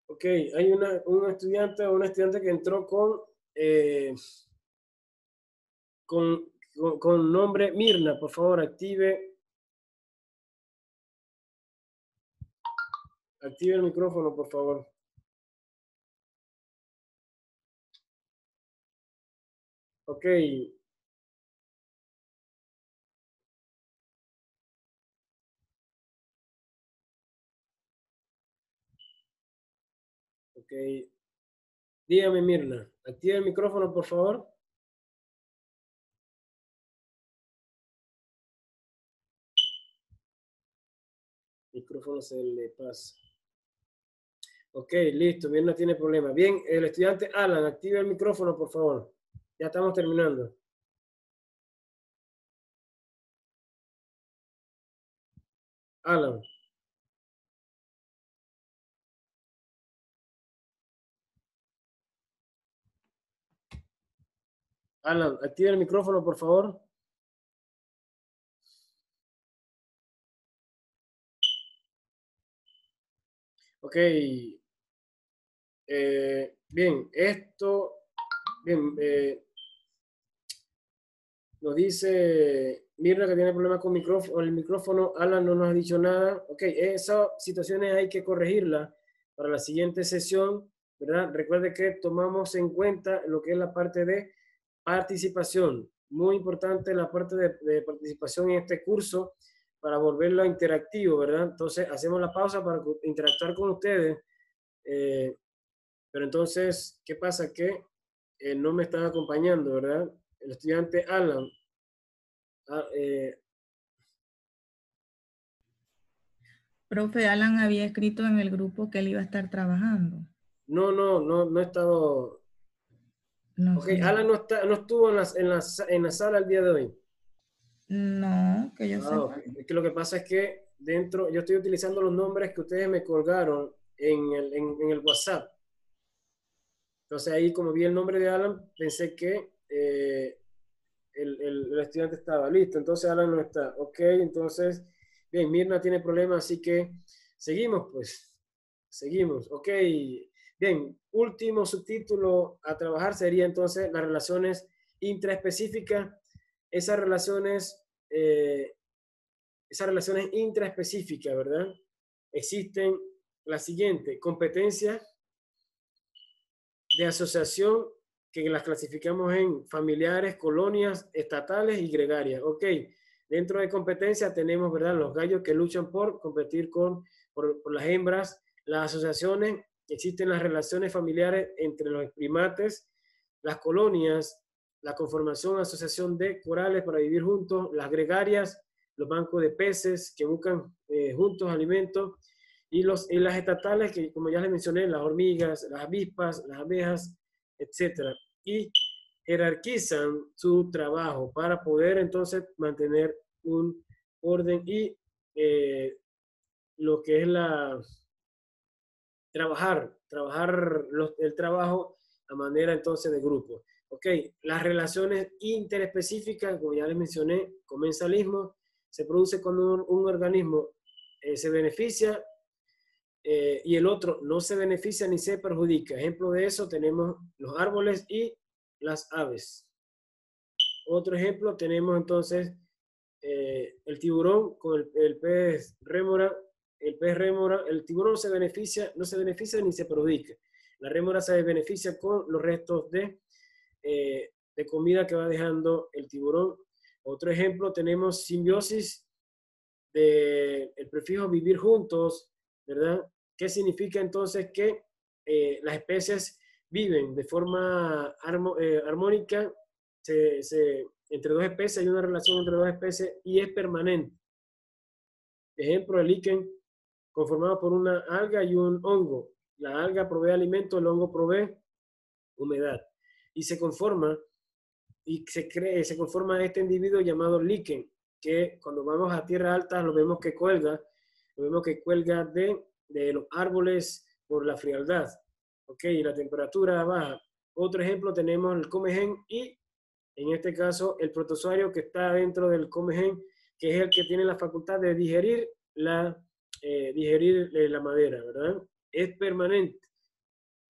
Ok, hay un estudiante o una estudiante que entró con nombre Mirna. Por favor, active el micrófono, por favor. Ok. Ok. Dígame, Mirna. Activa el micrófono, por favor. El micrófono se le pasa. Ok, listo. Bien, no tiene problema. Bien, el estudiante Alan, activa el micrófono, por favor. Ya estamos terminando. Alan. Alan, activa el micrófono, por favor. Ok. Bien, bien, nos dice Mirna que tiene problemas con el micrófono. Alan no nos ha dicho nada. Ok, esas situaciones hay que corregirlas para la siguiente sesión, ¿verdad? Recuerde que tomamos en cuenta lo que es la parte de participación. Muy importante la parte de participación en este curso para volverlo interactivo, ¿verdad? Entonces, hacemos la pausa para interactuar con ustedes. Pero entonces, ¿qué pasa? Que no me están acompañando, ¿verdad? El estudiante Alan. Profe, Alan había escrito en el grupo que él iba a estar trabajando. No he estado. No Ok, sé. Alan no estuvo en la sala el día de hoy. No, que yo sepa. Okay. Es que lo que pasa es que yo estoy utilizando los nombres que ustedes me colgaron en el WhatsApp. Entonces ahí, como vi el nombre de Alan, pensé que el estudiante estaba listo. Entonces Alan no está. Ok, entonces, bien, Mirna tiene problemas, así que seguimos, pues. Seguimos. Ok, bien. Último subtítulo a trabajar sería entonces las relaciones intraespecíficas. Esas relaciones intraespecíficas, ¿verdad? Existen la siguiente: competencias de asociación, que las clasificamos en familiares, colonias, estatales y gregarias. Ok, dentro de competencia tenemos, ¿verdad?, los gallos que luchan por competir por las hembras. Las asociaciones, existen las relaciones familiares entre los primates, las colonias, la conformación, asociación de corales para vivir juntos, las gregarias, los bancos de peces que buscan juntos alimentos, y las estatales, que como ya les mencioné, las hormigas, las avispas, las abejas, etc. Y jerarquizan su trabajo para poder entonces mantener un orden y lo que es el trabajo a manera entonces de grupo. Ok, las relaciones interespecíficas, como ya les mencioné, comensalismo, se produce cuando un organismo se beneficia y el otro no se beneficia ni se perjudica. Ejemplo de eso tenemos los árboles y las aves. Otro ejemplo tenemos entonces el tiburón con el pez rémora. El tiburón no se beneficia ni se perjudica. La rémora se beneficia con los restos de comida que va dejando el tiburón. Otro ejemplo tenemos simbiosis del prefijo vivir juntos, ¿verdad? ¿Qué significa entonces? Que las especies viven de forma armónica, entre dos especies, hay una relación entre dos especies y es permanente. Ejemplo, el líquen conformado por una alga y un hongo. La alga provee alimento, el hongo provee humedad. Y se conforma este individuo llamado líquen, que cuando vamos a tierra alta lo vemos que cuelga de los árboles por la frialdad. Ok, y la temperatura baja. Otro ejemplo tenemos el comején y en este caso el protozoario que está dentro del comején, que es el que tiene la facultad de digerir la madera, ¿verdad? Es permanente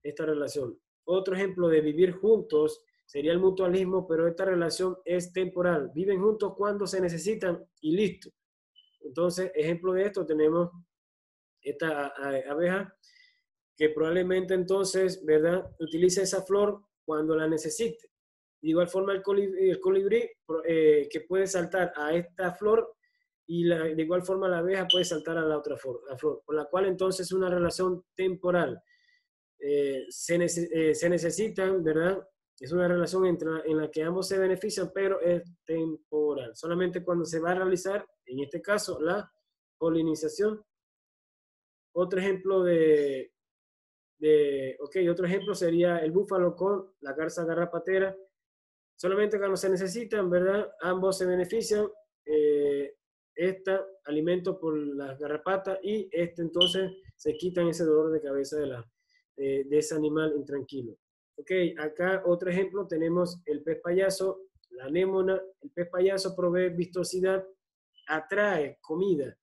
esta relación. Otro ejemplo de vivir juntos sería el mutualismo, pero esta relación es temporal. Viven juntos cuando se necesitan y listo. Entonces, ejemplo de esto tenemos esta abeja que probablemente entonces, ¿verdad?, utilice esa flor cuando la necesite. De igual forma el colibrí que puede saltar a esta flor y de igual forma la abeja puede saltar a la otra flor, por la cual entonces es una relación temporal. Se necesitan, ¿verdad? Es una relación en la que ambos se benefician, pero es temporal. Solamente cuando se va a realizar, en este caso, la polinización. Otro ejemplo otro ejemplo sería el búfalo con la garza garrapatera. Solamente cuando se necesitan, ¿verdad? Ambos se benefician. alimento por las garrapatas y entonces se quitan ese dolor de cabeza de ese animal intranquilo. Ok, acá otro ejemplo, tenemos el pez payaso, la anémona. El pez payaso provee vistosidad, atrae comida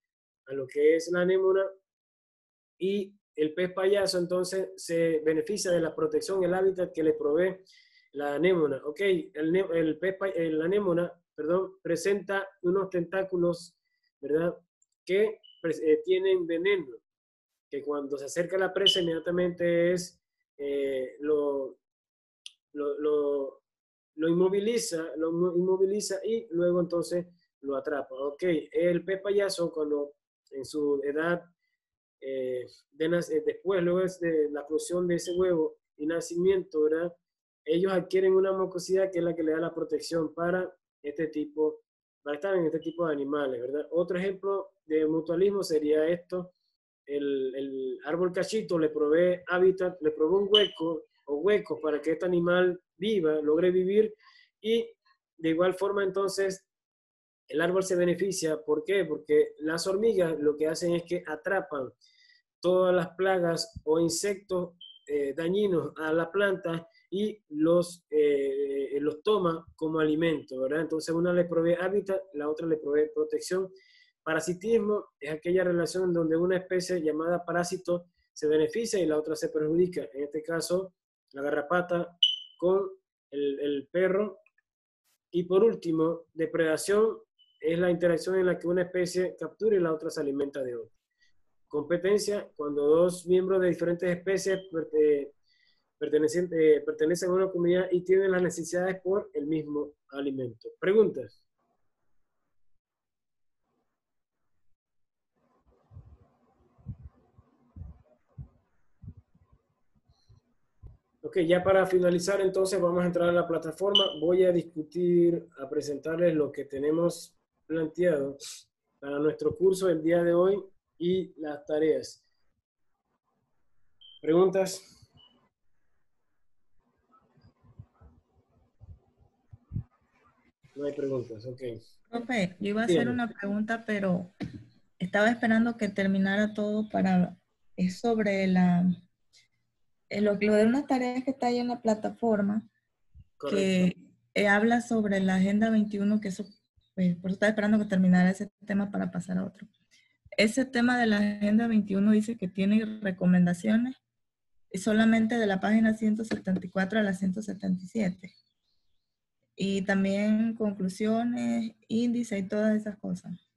a lo que es la anémona, y el pez payaso entonces se beneficia de la protección, el hábitat que le provee la anémona. Ok, la anémona, perdón, presenta unos tentáculos, ¿verdad?, que tienen veneno, que cuando se acerca a la presa inmediatamente lo inmoviliza y luego entonces lo atrapa. Ok, el pez payaso cuando en su edad, después, luego de la eclosión de ese huevo y nacimiento, ¿verdad?, ellos adquieren una mucosidad que es la que le da la protección para estar en este tipo de animales, ¿verdad? Otro ejemplo de mutualismo sería esto: el árbol cachito le provee hábitat, le provee un hueco o huecos para que este animal logre vivir, y de igual forma entonces el árbol se beneficia. ¿Por qué? Porque las hormigas lo que hacen es que atrapan todas las plagas o insectos dañinos a la planta y los toma como alimento, ¿verdad? Entonces una le provee hábitat, la otra le provee protección. Parasitismo es aquella relación donde una especie llamada parásito se beneficia y la otra se perjudica. En este caso, la garrapata con el perro. Y por último, depredación es la interacción en la que una especie captura y la otra se alimenta de otra. Competencia, cuando dos miembros de diferentes especies pertenecen a una comunidad y tienen las necesidades por el mismo alimento. ¿Preguntas? Ok, ya para finalizar entonces vamos a entrar a la plataforma. Voy a presentarles lo que tenemos planteado para nuestro curso el día de hoy y las tareas. ¿Preguntas? No hay preguntas, ok. Profe, yo iba a hacer una pregunta, pero estaba esperando que terminara todo es sobre lo de unas tareas que está ahí en la plataforma. Correcto. Que habla sobre la Agenda 21, que eso, por eso estaba esperando que terminara ese tema para pasar a otro. Ese tema de la Agenda 21 dice que tiene recomendaciones y solamente de la página 174 a la 177. Y también conclusiones, índice y todas esas cosas.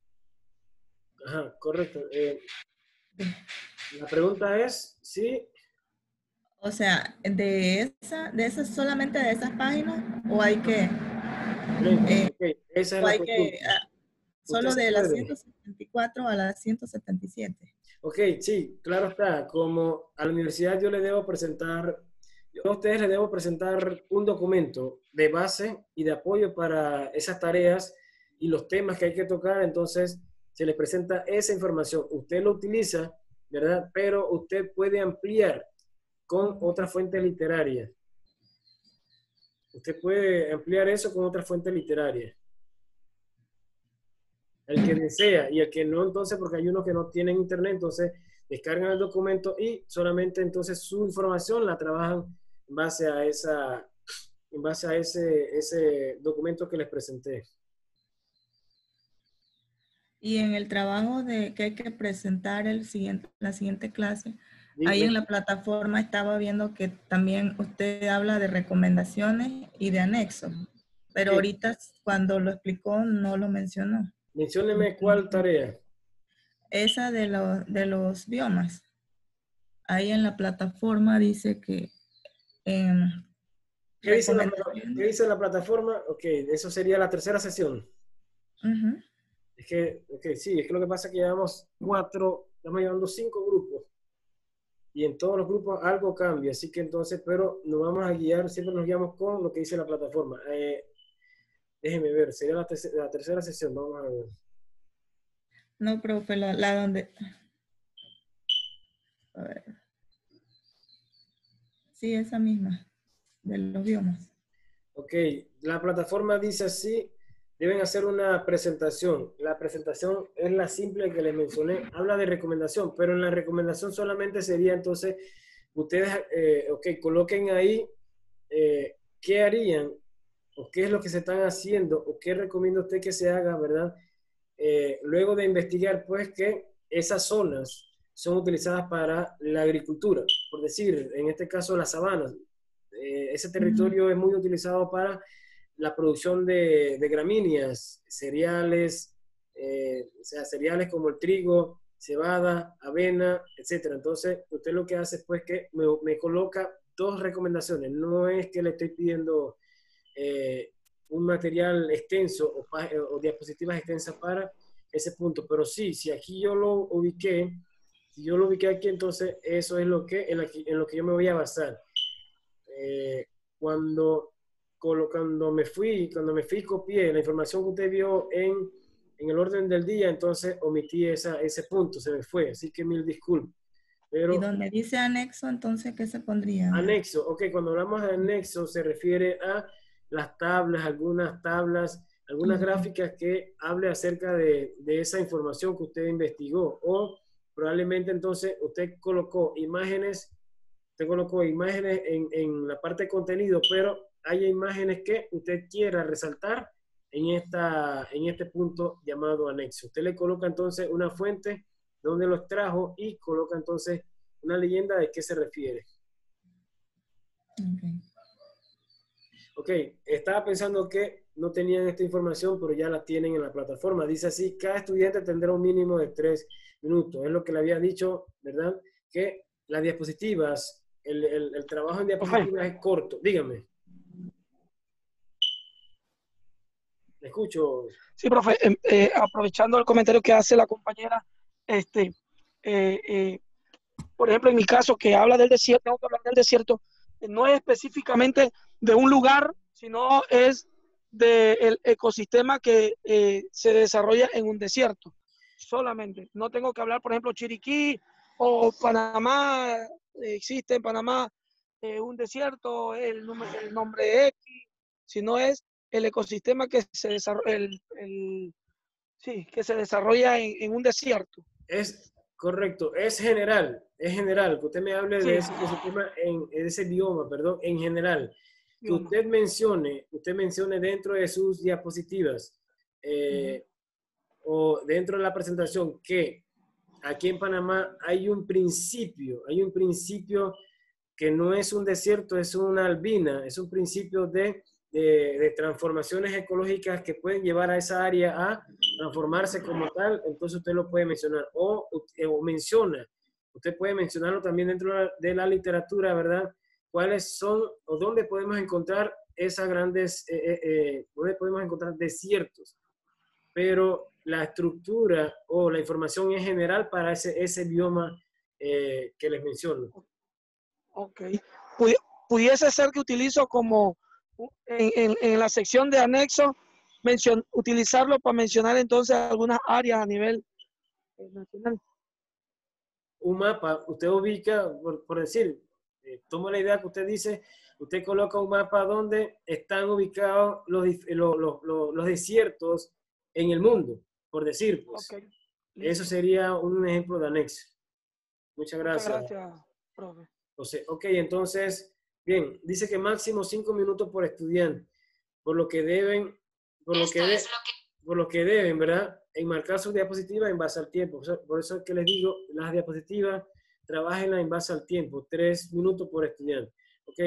Ajá, correcto. La pregunta es, ¿sí? O sea, solamente de esas páginas, o hay que... Okay. Esa es la pregunta. Solo de la 174 a la 177. Ok, sí, claro está. Como a la universidad yo a ustedes les debo presentar un documento de base y de apoyo para esas tareas y los temas que hay que tocar. Entonces se les presenta esa información. Usted lo utiliza, ¿verdad? Pero usted puede ampliar con otra fuente literaria. Usted puede ampliar eso con otra fuente literaria. El que desea, y el que no, entonces, porque hay unos que no tienen internet, entonces descargan el documento y solamente entonces su información la trabajan en base a ese documento que les presenté. Y en el trabajo que hay que presentar la siguiente clase, ahí en la plataforma estaba viendo que también usted habla de recomendaciones y de anexos, pero ahorita cuando lo explicó no lo mencionó. Mencióneme cuál tarea. Esa de los biomas. Ahí en la plataforma dice que... ¿Qué dice la plataforma? Ok, eso sería la tercera sesión. Es que, sí, es que lo que pasa es que estamos llevando 5 grupos. Y en todos los grupos algo cambia, así que entonces, pero nos vamos a guiar, siempre nos guiamos con lo que dice la plataforma. Déjenme ver, sería la tercera sesión, vamos a ver. No, profe, la donde... A ver. Sí, esa misma, de los biomas. Ok, la plataforma dice así, deben hacer una presentación. La presentación es la simple que les mencioné, habla de recomendación, pero en la recomendación solamente sería entonces, ustedes, coloquen ahí qué harían o qué es lo que se están haciendo o qué recomienda usted que se haga, ¿verdad? Luego de investigar, pues, que esas zonas son utilizadas para la agricultura, por decir, en este caso las sabanas. Ese territorio es muy utilizado para la producción de gramíneas, cereales, o sea, cereales como el trigo, cebada, avena, etcétera. Entonces, usted lo que hace es pues que me coloca dos recomendaciones. No es que le estoy pidiendo un material extenso o diapositivas extensas para ese punto, pero sí, si aquí yo lo ubiqué, si yo lo ubiqué aquí, entonces eso es lo que, en lo que yo me voy a basar. Cuando me fui y copié la información que usted vio en el orden del día, entonces omití ese punto, se me fue, así que mil disculpas. Pero, y donde dice anexo, entonces, ¿qué se pondría? Anexo, ok, cuando hablamos de anexo se refiere a las tablas, algunas gráficas que hable acerca de esa información que usted investigó, o probablemente entonces usted colocó imágenes en la parte de contenido, pero hay imágenes que usted quiera resaltar en este punto llamado anexo. Usted le coloca entonces una fuente donde los trajo y coloca entonces una leyenda de qué se refiere. Ok, estaba pensando que no tenían esta información, pero ya la tienen en la plataforma. Dice así, cada estudiante tendrá un mínimo de 3 minutos. Es lo que le había dicho, ¿verdad? Que las diapositivas, el trabajo en diapositivas es corto. Dígame. ¿Me escucho? Sí, profe, aprovechando el comentario que hace la compañera, por ejemplo, en mi caso, que habla del desierto, tengo que hablar del desierto, no es específicamente de un lugar, sino es del ecosistema que se desarrolla en un desierto, solamente. No tengo que hablar, por ejemplo, Chiriquí o Panamá, existe en Panamá un desierto, el nombre X, sino es el ecosistema que se desarrolla, que se desarrolla en un desierto. Es correcto, es general, que usted me hable de ese ecosistema, de ese bioma, perdón, en general. Que usted mencione dentro de sus diapositivas o dentro de la presentación que aquí en Panamá hay un principio que no es un desierto, es una albina, es un principio de transformaciones ecológicas que pueden llevar a esa área a transformarse como tal, entonces usted lo puede mencionar. O usted puede mencionarlo también dentro de la literatura, ¿verdad? ¿Cuáles son o dónde podemos encontrar esas grandes, dónde podemos encontrar desiertos? Pero la estructura o la información en general para ese bioma que les menciono. Ok. Pudiese ser que utilizo como en la sección de anexo, utilizarlo para mencionar entonces algunas áreas a nivel nacional. Un mapa, usted ubica, por decir, tomo la idea que usted dice, usted coloca un mapa donde están ubicados los desiertos en el mundo, por decir, pues. Okay. Eso sería un ejemplo de anexo. Muchas gracias. Muchas gracias, profe. José. Ok, entonces, bien, dice que máximo 5 minutos por estudiante, por lo que deben, ¿verdad? Enmarcar sus diapositivas en base al tiempo. Por eso es que les digo, las diapositivas, trabajenlas en base al tiempo, 3 minutos por estudiante. Ok,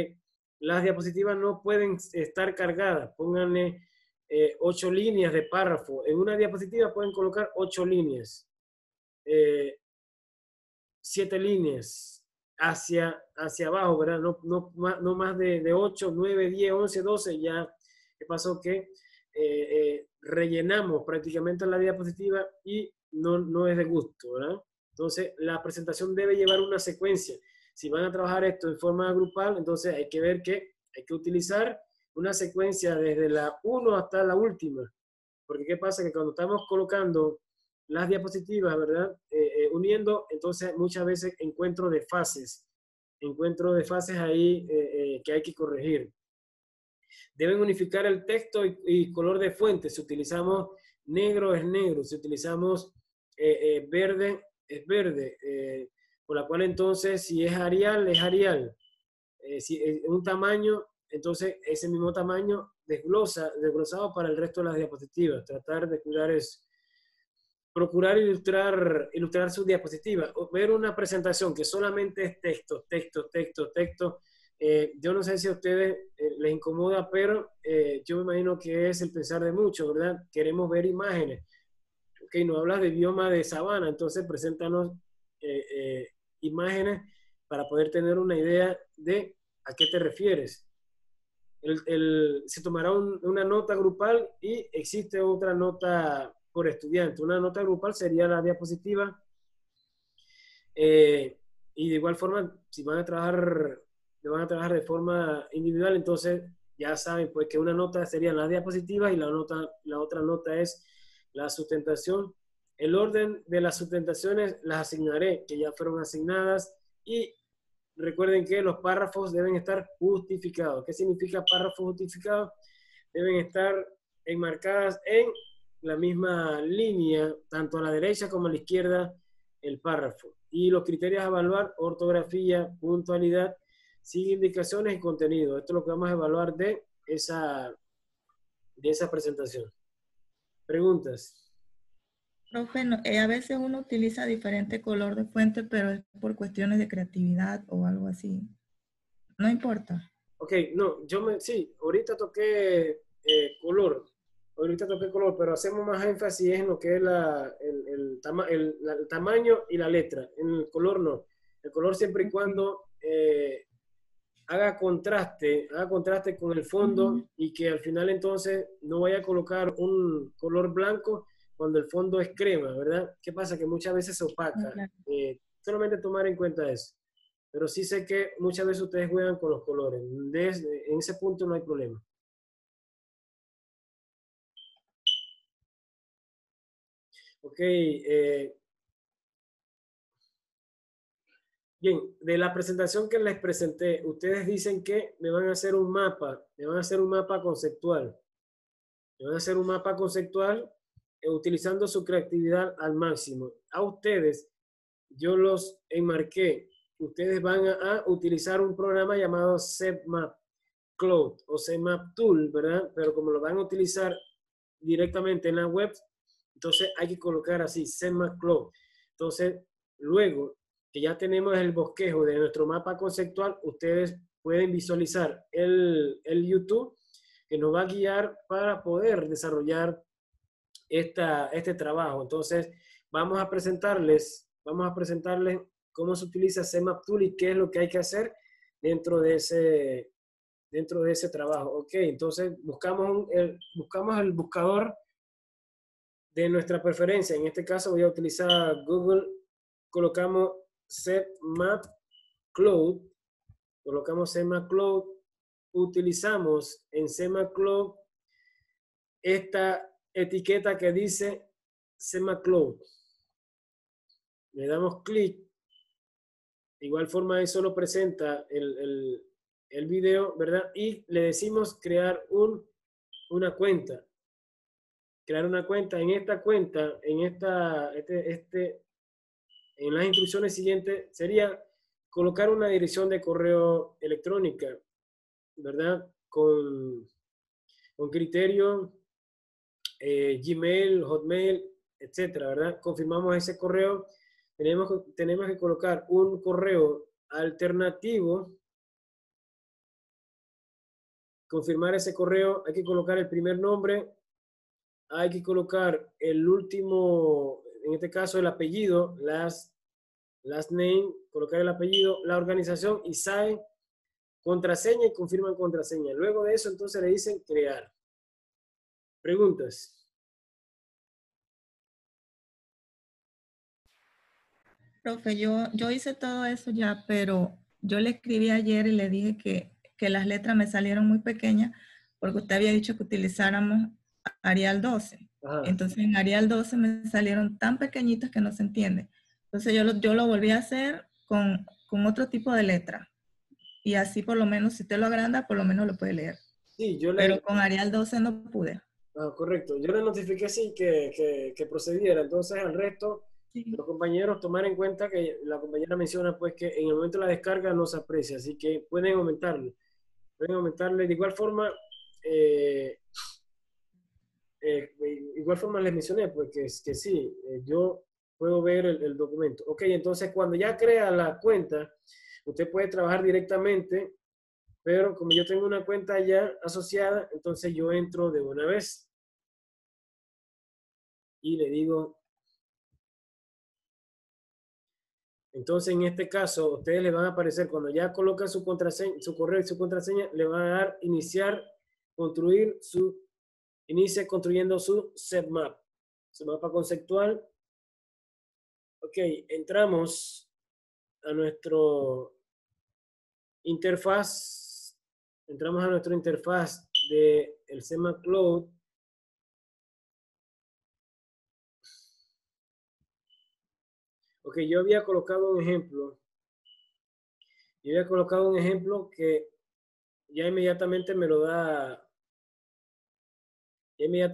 las diapositivas no pueden estar cargadas, pónganle 8 líneas de párrafo. En una diapositiva pueden colocar 8 líneas, 7 líneas hacia abajo, ¿verdad? No más de 8, 9, 10, 11, 12, ya. ¿Qué pasó? Que rellenamos prácticamente la diapositiva y no es de gusto, ¿verdad? Entonces, la presentación debe llevar una secuencia. Si van a trabajar esto en forma grupal, entonces hay que ver que hay que utilizar una secuencia desde la 1 hasta la última. Porque ¿qué pasa? Que cuando estamos colocando las diapositivas, ¿verdad? Uniendo, entonces muchas veces encuentro de fases ahí que hay que corregir. deben unificar el texto y color de fuente. Si utilizamos negro es negro, si utilizamos verde es verde, por la cual entonces si es Arial es Arial. Si es un tamaño, entonces ese mismo tamaño desglosado para el resto de las diapositivas. Tratar de cuidar eso. Procurar ilustrar sus diapositivas. Ver una presentación que solamente es texto, texto, texto, texto. Yo no sé si a ustedes les incomoda, pero yo me imagino que es el pensar de muchos, ¿verdad? Queremos ver imágenes. Ok, no hablas de bioma de sabana, entonces preséntanos imágenes para poder tener una idea de a qué te refieres. Se tomará una nota grupal y existe otra nota por estudiante. Una nota grupal sería la diapositiva y de igual forma, si van a trabajar de forma individual, entonces ya saben pues que una nota serían las diapositivas y la otra nota es la sustentación. El orden de las sustentaciones las asignaré, que ya fueron asignadas, y recuerden que los párrafos deben estar justificados. ¿Qué significa párrafo justificado? Deben estar enmarcadas en la misma línea, tanto a la derecha como a la izquierda, el párrafo. Y los criterios a evaluar: ortografía, puntualidad, sin indicaciones y contenido. Esto es lo que vamos a evaluar de esa presentación. ¿Preguntas? Profe, a veces uno utiliza diferente color de fuente, pero es por cuestiones de creatividad o algo así. No importa. Ok, no, sí, ahorita toqué color. Ahorita toqué color, pero hacemos más énfasis en lo que es el tamaño y la letra. En el color no. El color siempre y cuando haga contraste con el fondo y que al final entonces no vaya a colocar un color blanco cuando el fondo es crema, ¿verdad? ¿Qué pasa? Que muchas veces se opaca. Solamente tomar en cuenta eso. Pero sí sé que muchas veces ustedes juegan con los colores. En ese punto no hay problema. Ok. Bien, de la presentación que les presenté, ustedes dicen que me van a hacer un mapa. Me van a hacer un mapa conceptual. Me van a hacer un mapa conceptual utilizando su creatividad al máximo. A ustedes, yo los enmarqué. Ustedes van a utilizar un programa llamado CMap Cloud o CMap Tool, ¿verdad? Pero como lo van a utilizar directamente en la web, entonces hay que colocar así, CMap Cloud. Entonces, luego que ya tenemos el bosquejo de nuestro mapa conceptual, ustedes pueden visualizar el YouTube que nos va a guiar para poder desarrollar este trabajo. Entonces, vamos a presentarles cómo se utiliza CMap Tool y qué es lo que hay que hacer dentro de ese trabajo. Ok, entonces buscamos el buscador de nuestra preferencia. En este caso voy a utilizar Google. Colocamos CMap Cloud. Utilizamos en CMap Cloud esta etiqueta que dice CMap Cloud. Le damos clic. De igual forma eso lo presenta el video, ¿verdad? Y le decimos crear una cuenta. Crear una cuenta. En esta cuenta, en las instrucciones siguientes sería colocar una dirección de correo electrónica, ¿verdad? Con criterio Gmail, Hotmail, etcétera, ¿verdad? Confirmamos ese correo. Tenemos que colocar un correo alternativo. Confirmar ese correo, hay que colocar el primer nombre, hay que colocar el último, en este caso el apellido, last name, colocar el apellido, la organización, ISAE, contraseña y confirman contraseña. Luego de eso entonces le dicen crear. ¿Preguntas? Profe, yo hice todo eso ya, pero yo le escribí ayer y le dije que las letras me salieron muy pequeñas porque usted había dicho que utilizáramos Arial 12. Ajá. Entonces en Arial 12 me salieron tan pequeñitas que no se entiende. Entonces yo lo volví a hacer con otro tipo de letra. Y así por lo menos, si usted lo agranda, por lo menos lo puede leer. Sí, yo Pero le... con Arial 12 no pude. Ah, correcto. Yo le notifiqué sí que procediera. Entonces, al resto, Sí. los compañeros tomar en cuenta que la compañera menciona pues que en el momento de la descarga no se aprecia, así que pueden aumentarlo. Pueden aumentarle. De eh, igual forma les mencioné pues que sí, yo puedo ver el documento. Ok, entonces cuando ya crea la cuenta, usted puede trabajar directamente, pero como yo tengo una cuenta ya asociada, entonces yo entro de una vez y le digo, entonces en este caso, ustedes le van a aparecer cuando ya colocan su contraseña, su correo y su contraseña, le van a dar iniciar, construir inicie construyendo su setmap, su mapa conceptual. Ok, entramos a nuestro interfaz, entramos a nuestra interfaz de el Semap Cloud. Ok, yo había colocado un ejemplo. Yo había colocado un ejemplo que ya inmediatamente me lo da, me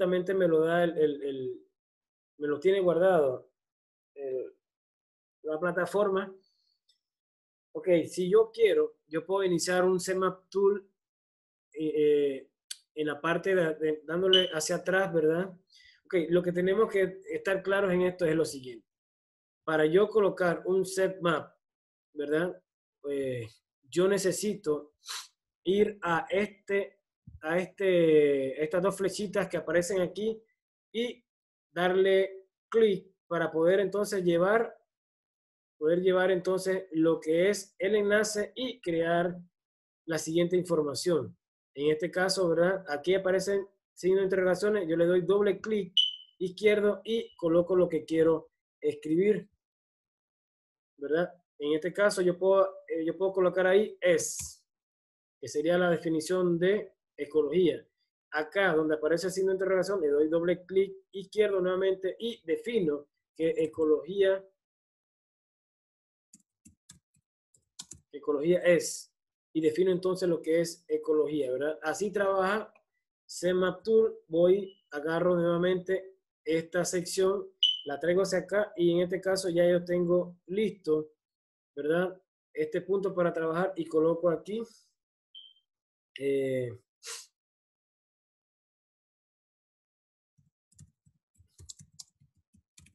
lo tiene guardado la plataforma. Ok, si yo quiero, yo puedo iniciar un Semap Tool en la parte dándole hacia atrás, ¿verdad? Ok, lo que tenemos que estar claros en esto es lo siguiente. Para yo colocar un setmap, ¿verdad? Yo necesito ir a estas dos flechitas que aparecen aquí y darle clic para poder entonces poder llevar entonces lo que es el enlace y crear la siguiente información. En este caso, ¿verdad? Aquí aparecen signos de interrogaciones, yo le doy doble clic izquierdo y coloco lo que quiero escribir, ¿verdad? En este caso yo puedo colocar ahí que sería la definición de ecología. Acá donde aparece el signo de interrogación, le doy doble clic izquierdo nuevamente y defino que ecología es, y defino entonces lo que es ecología, ¿verdad? Así trabaja Semap Tool. Agarro nuevamente esta sección, la traigo hacia acá y en este caso ya yo tengo listo, ¿verdad? Este punto para trabajar y coloco aquí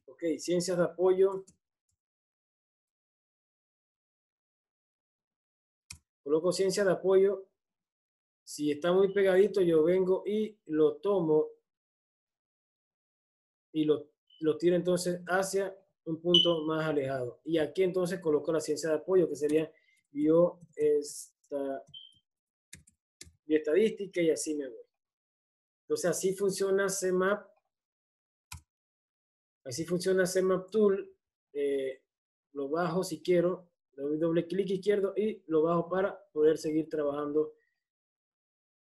ok, ciencias de apoyo. Coloco ciencias de apoyo. Si está muy pegadito, yo vengo y lo tomo y lo tiro entonces hacia un punto más alejado. Y aquí entonces coloco la ciencia de apoyo, que sería bioestadística, y así me voy. Entonces así funciona Semap. Así funciona Semap Tool. Lo bajo si quiero, le doy doble clic izquierdo y lo bajo para poder seguir trabajando.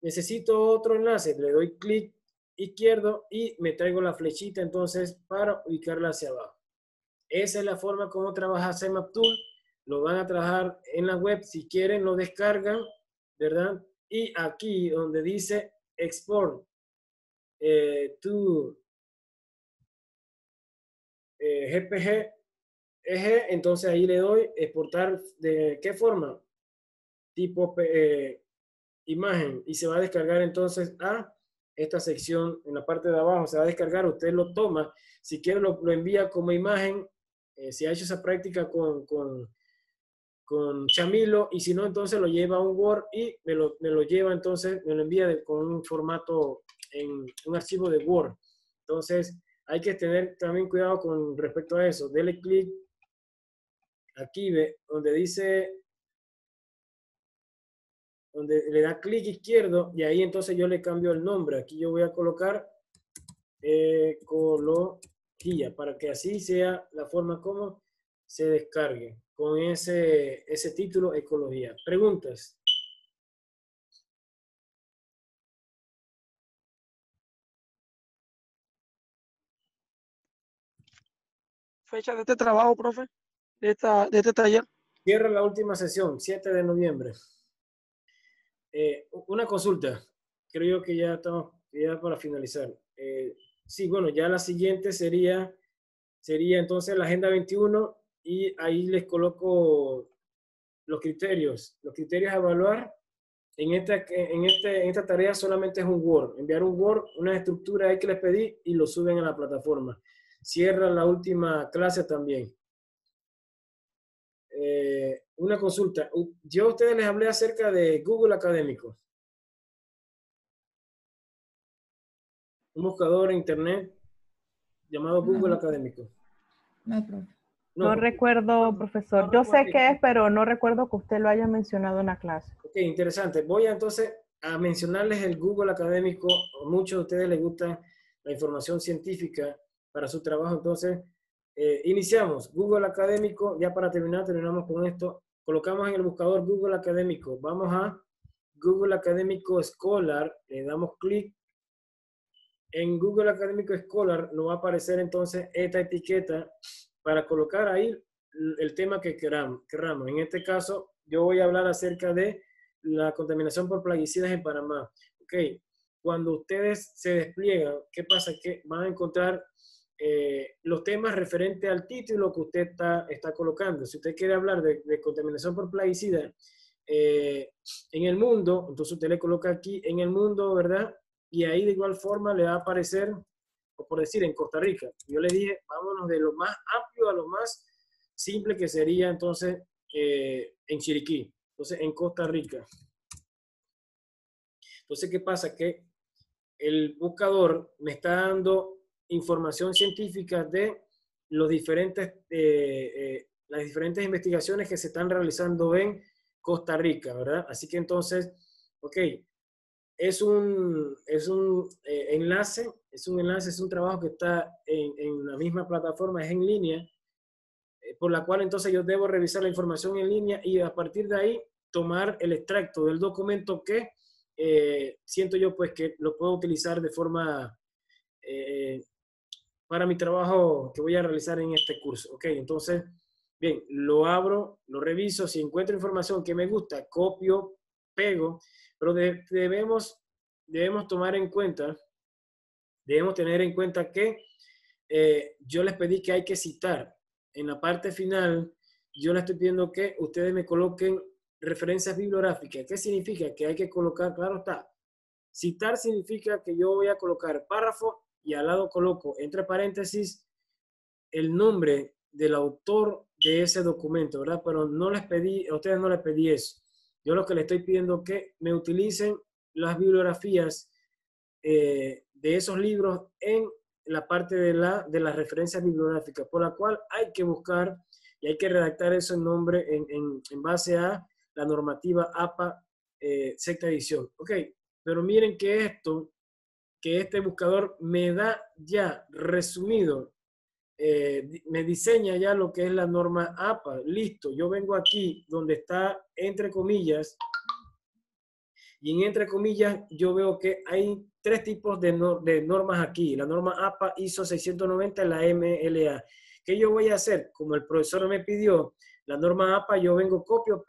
Necesito otro enlace, le doy clic izquierdo y me traigo la flechita entonces para ubicarla hacia abajo. Esa es la forma como trabaja Semap Tool. Lo van a trabajar en la web. Si quieren, lo descargan, ¿verdad? Y aquí donde dice Export to GPG, entonces ahí le doy exportar. ¿De qué forma? Tipo imagen. Y se va a descargar entonces a esta sección en la parte de abajo. Se va a descargar, usted lo toma. Si quiere, lo envía como imagen. Si ha hecho esa práctica con Chamilo, y si no, entonces lo lleva a un Word y me lo lleva, entonces me lo envía con un formato, en un archivo de Word. Entonces hay que tener también cuidado con respecto a eso. Dele clic aquí, ve, donde le da clic izquierdo, y ahí entonces yo le cambio el nombre. Aquí yo voy a colocar ecología, para que así sea la forma como se descargue con ese título, ecología. ¿Preguntas? Fecha de este trabajo, profe, de este taller. Cierra la última sesión, 7 de noviembre. Una consulta. creo yo que ya estamos ya para finalizar. Sí, bueno, ya la siguiente sería entonces la Agenda 21 y ahí les coloco los criterios a evaluar. En esta tarea solamente es un Word, enviar un Word, una estructura ahí que les pedí y lo suben a la plataforma. Cierra la última clase también. Una consulta. Yo a ustedes les hablé acerca de Google Académico. Un buscador en internet llamado Google Académico. No, profe. No recuerdo, profesor. Yo sé qué es, pero no recuerdo que usted lo haya mencionado en la clase. Ok, interesante. Voy entonces a mencionarles el Google Académico. A muchos de ustedes les gusta la información científica para su trabajo. Entonces, iniciamos. Google Académico. Ya para terminar, terminamos con esto. Colocamos en el buscador Google Académico. Vamos a Google Académico Scholar. Le damos clic. En Google Académico Scholar nos va a aparecer entonces esta etiqueta para colocar ahí el tema que queramos. En este caso, yo voy a hablar acerca de la contaminación por plaguicidas en Panamá. Ok, cuando ustedes se despliegan, ¿qué pasa? Que van a encontrar los temas referentes al título que usted está colocando. Si usted quiere hablar de contaminación por plaguicidas en el mundo, entonces usted le coloca aquí en el mundo, ¿verdad? Y ahí de igual forma le va a aparecer, o por decir, en Costa Rica. Yo le dije, vámonos de lo más amplio a lo más simple, que sería entonces en Chiriquí, entonces en Costa Rica. Entonces, ¿qué pasa? Que el buscador me está dando información científica de los las diferentes investigaciones que se están realizando en Costa Rica, ¿verdad? Así que entonces, ok, es un enlace, es un trabajo que está en la misma plataforma, es en línea, por la cual entonces yo debo revisar la información en línea y a partir de ahí tomar el extracto del documento que siento yo pues que lo puedo utilizar de forma para mi trabajo que voy a realizar en este curso. Ok, entonces, bien, lo abro, lo reviso, si encuentro información que me gusta, copio, pego, pero debemos tomar en cuenta, debemos tener en cuenta que yo les pedí que hay que citar. En la parte final, yo les estoy pidiendo que ustedes me coloquen referencias bibliográficas. ¿Qué significa? Que hay que colocar, claro está, citar significa que yo voy a colocar párrafo y al lado coloco entre paréntesis el nombre del autor de ese documento, ¿verdad? Pero no les pedí, a ustedes no les pedí eso. Yo lo que les estoy pidiendo es que me utilicen las bibliografías de esos libros en la parte de las referencias bibliográficas, por la cual hay que buscar y hay que redactar eso en nombre en base a la normativa APA sexta edición. Ok, pero miren que este buscador me da ya resumido, me diseña ya lo que es la norma APA. Listo, yo vengo aquí donde está entre comillas, y en entre comillas yo veo que hay tres tipos de normas aquí. La norma APA ISO 690 y la MLA. ¿Qué yo voy a hacer? Como el profesor me pidió la norma APA, yo vengo, copio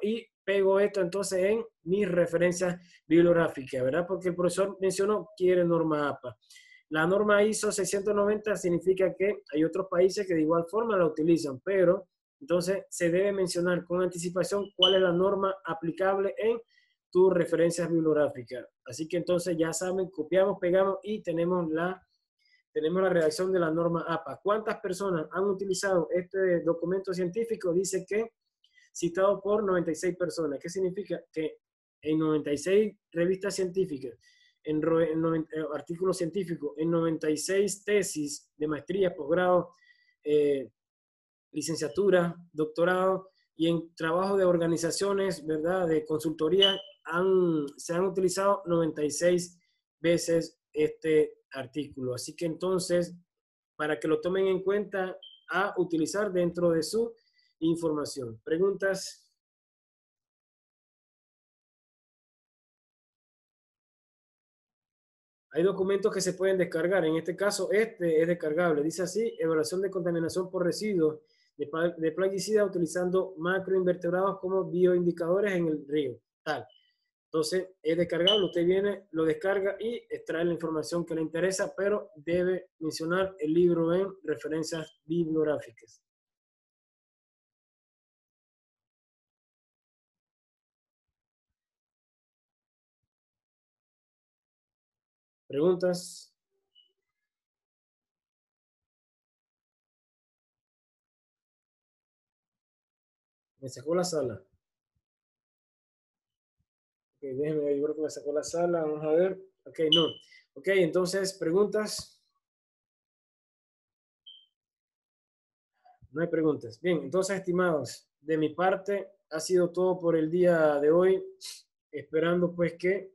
y pego esto entonces en mis referencias bibliográficas, ¿verdad? Porque el profesor mencionó, quiere norma APA. La norma ISO 690 significa que hay otros países que de igual forma la utilizan, pero entonces se debe mencionar con anticipación cuál es la norma aplicable en tus referencias bibliográficas. Así que entonces ya saben, copiamos, pegamos y tenemos la redacción de la norma APA. ¿Cuántas personas han utilizado este documento científico? Dice que citado por 96 personas. ¿Qué significa? Que en 96 revistas científicas, en artículos científicos, en 96 tesis de maestría, posgrado, licenciatura, doctorado y en trabajo de organizaciones, ¿verdad? De consultoría, se han utilizado 96 veces este artículo. Así que entonces, para que lo tomen en cuenta a utilizar dentro de su información. ¿Preguntas? Hay documentos que se pueden descargar. En este caso, este es descargable. Dice así, evaluación de contaminación por residuos de plaguicidas utilizando macroinvertebrados como bioindicadores en el río. Tal. Entonces, es descargable, usted viene, lo descarga y extrae la información que le interesa, pero debe mencionar el libro en referencias bibliográficas. ¿Preguntas? Me sacó la sala. Ok, déjeme ver, yo creo que me sacó la sala, vamos a ver. Ok, no. Ok, entonces, ¿preguntas? No hay preguntas. Bien, entonces, estimados, de mi parte ha sido todo por el día de hoy, esperando pues que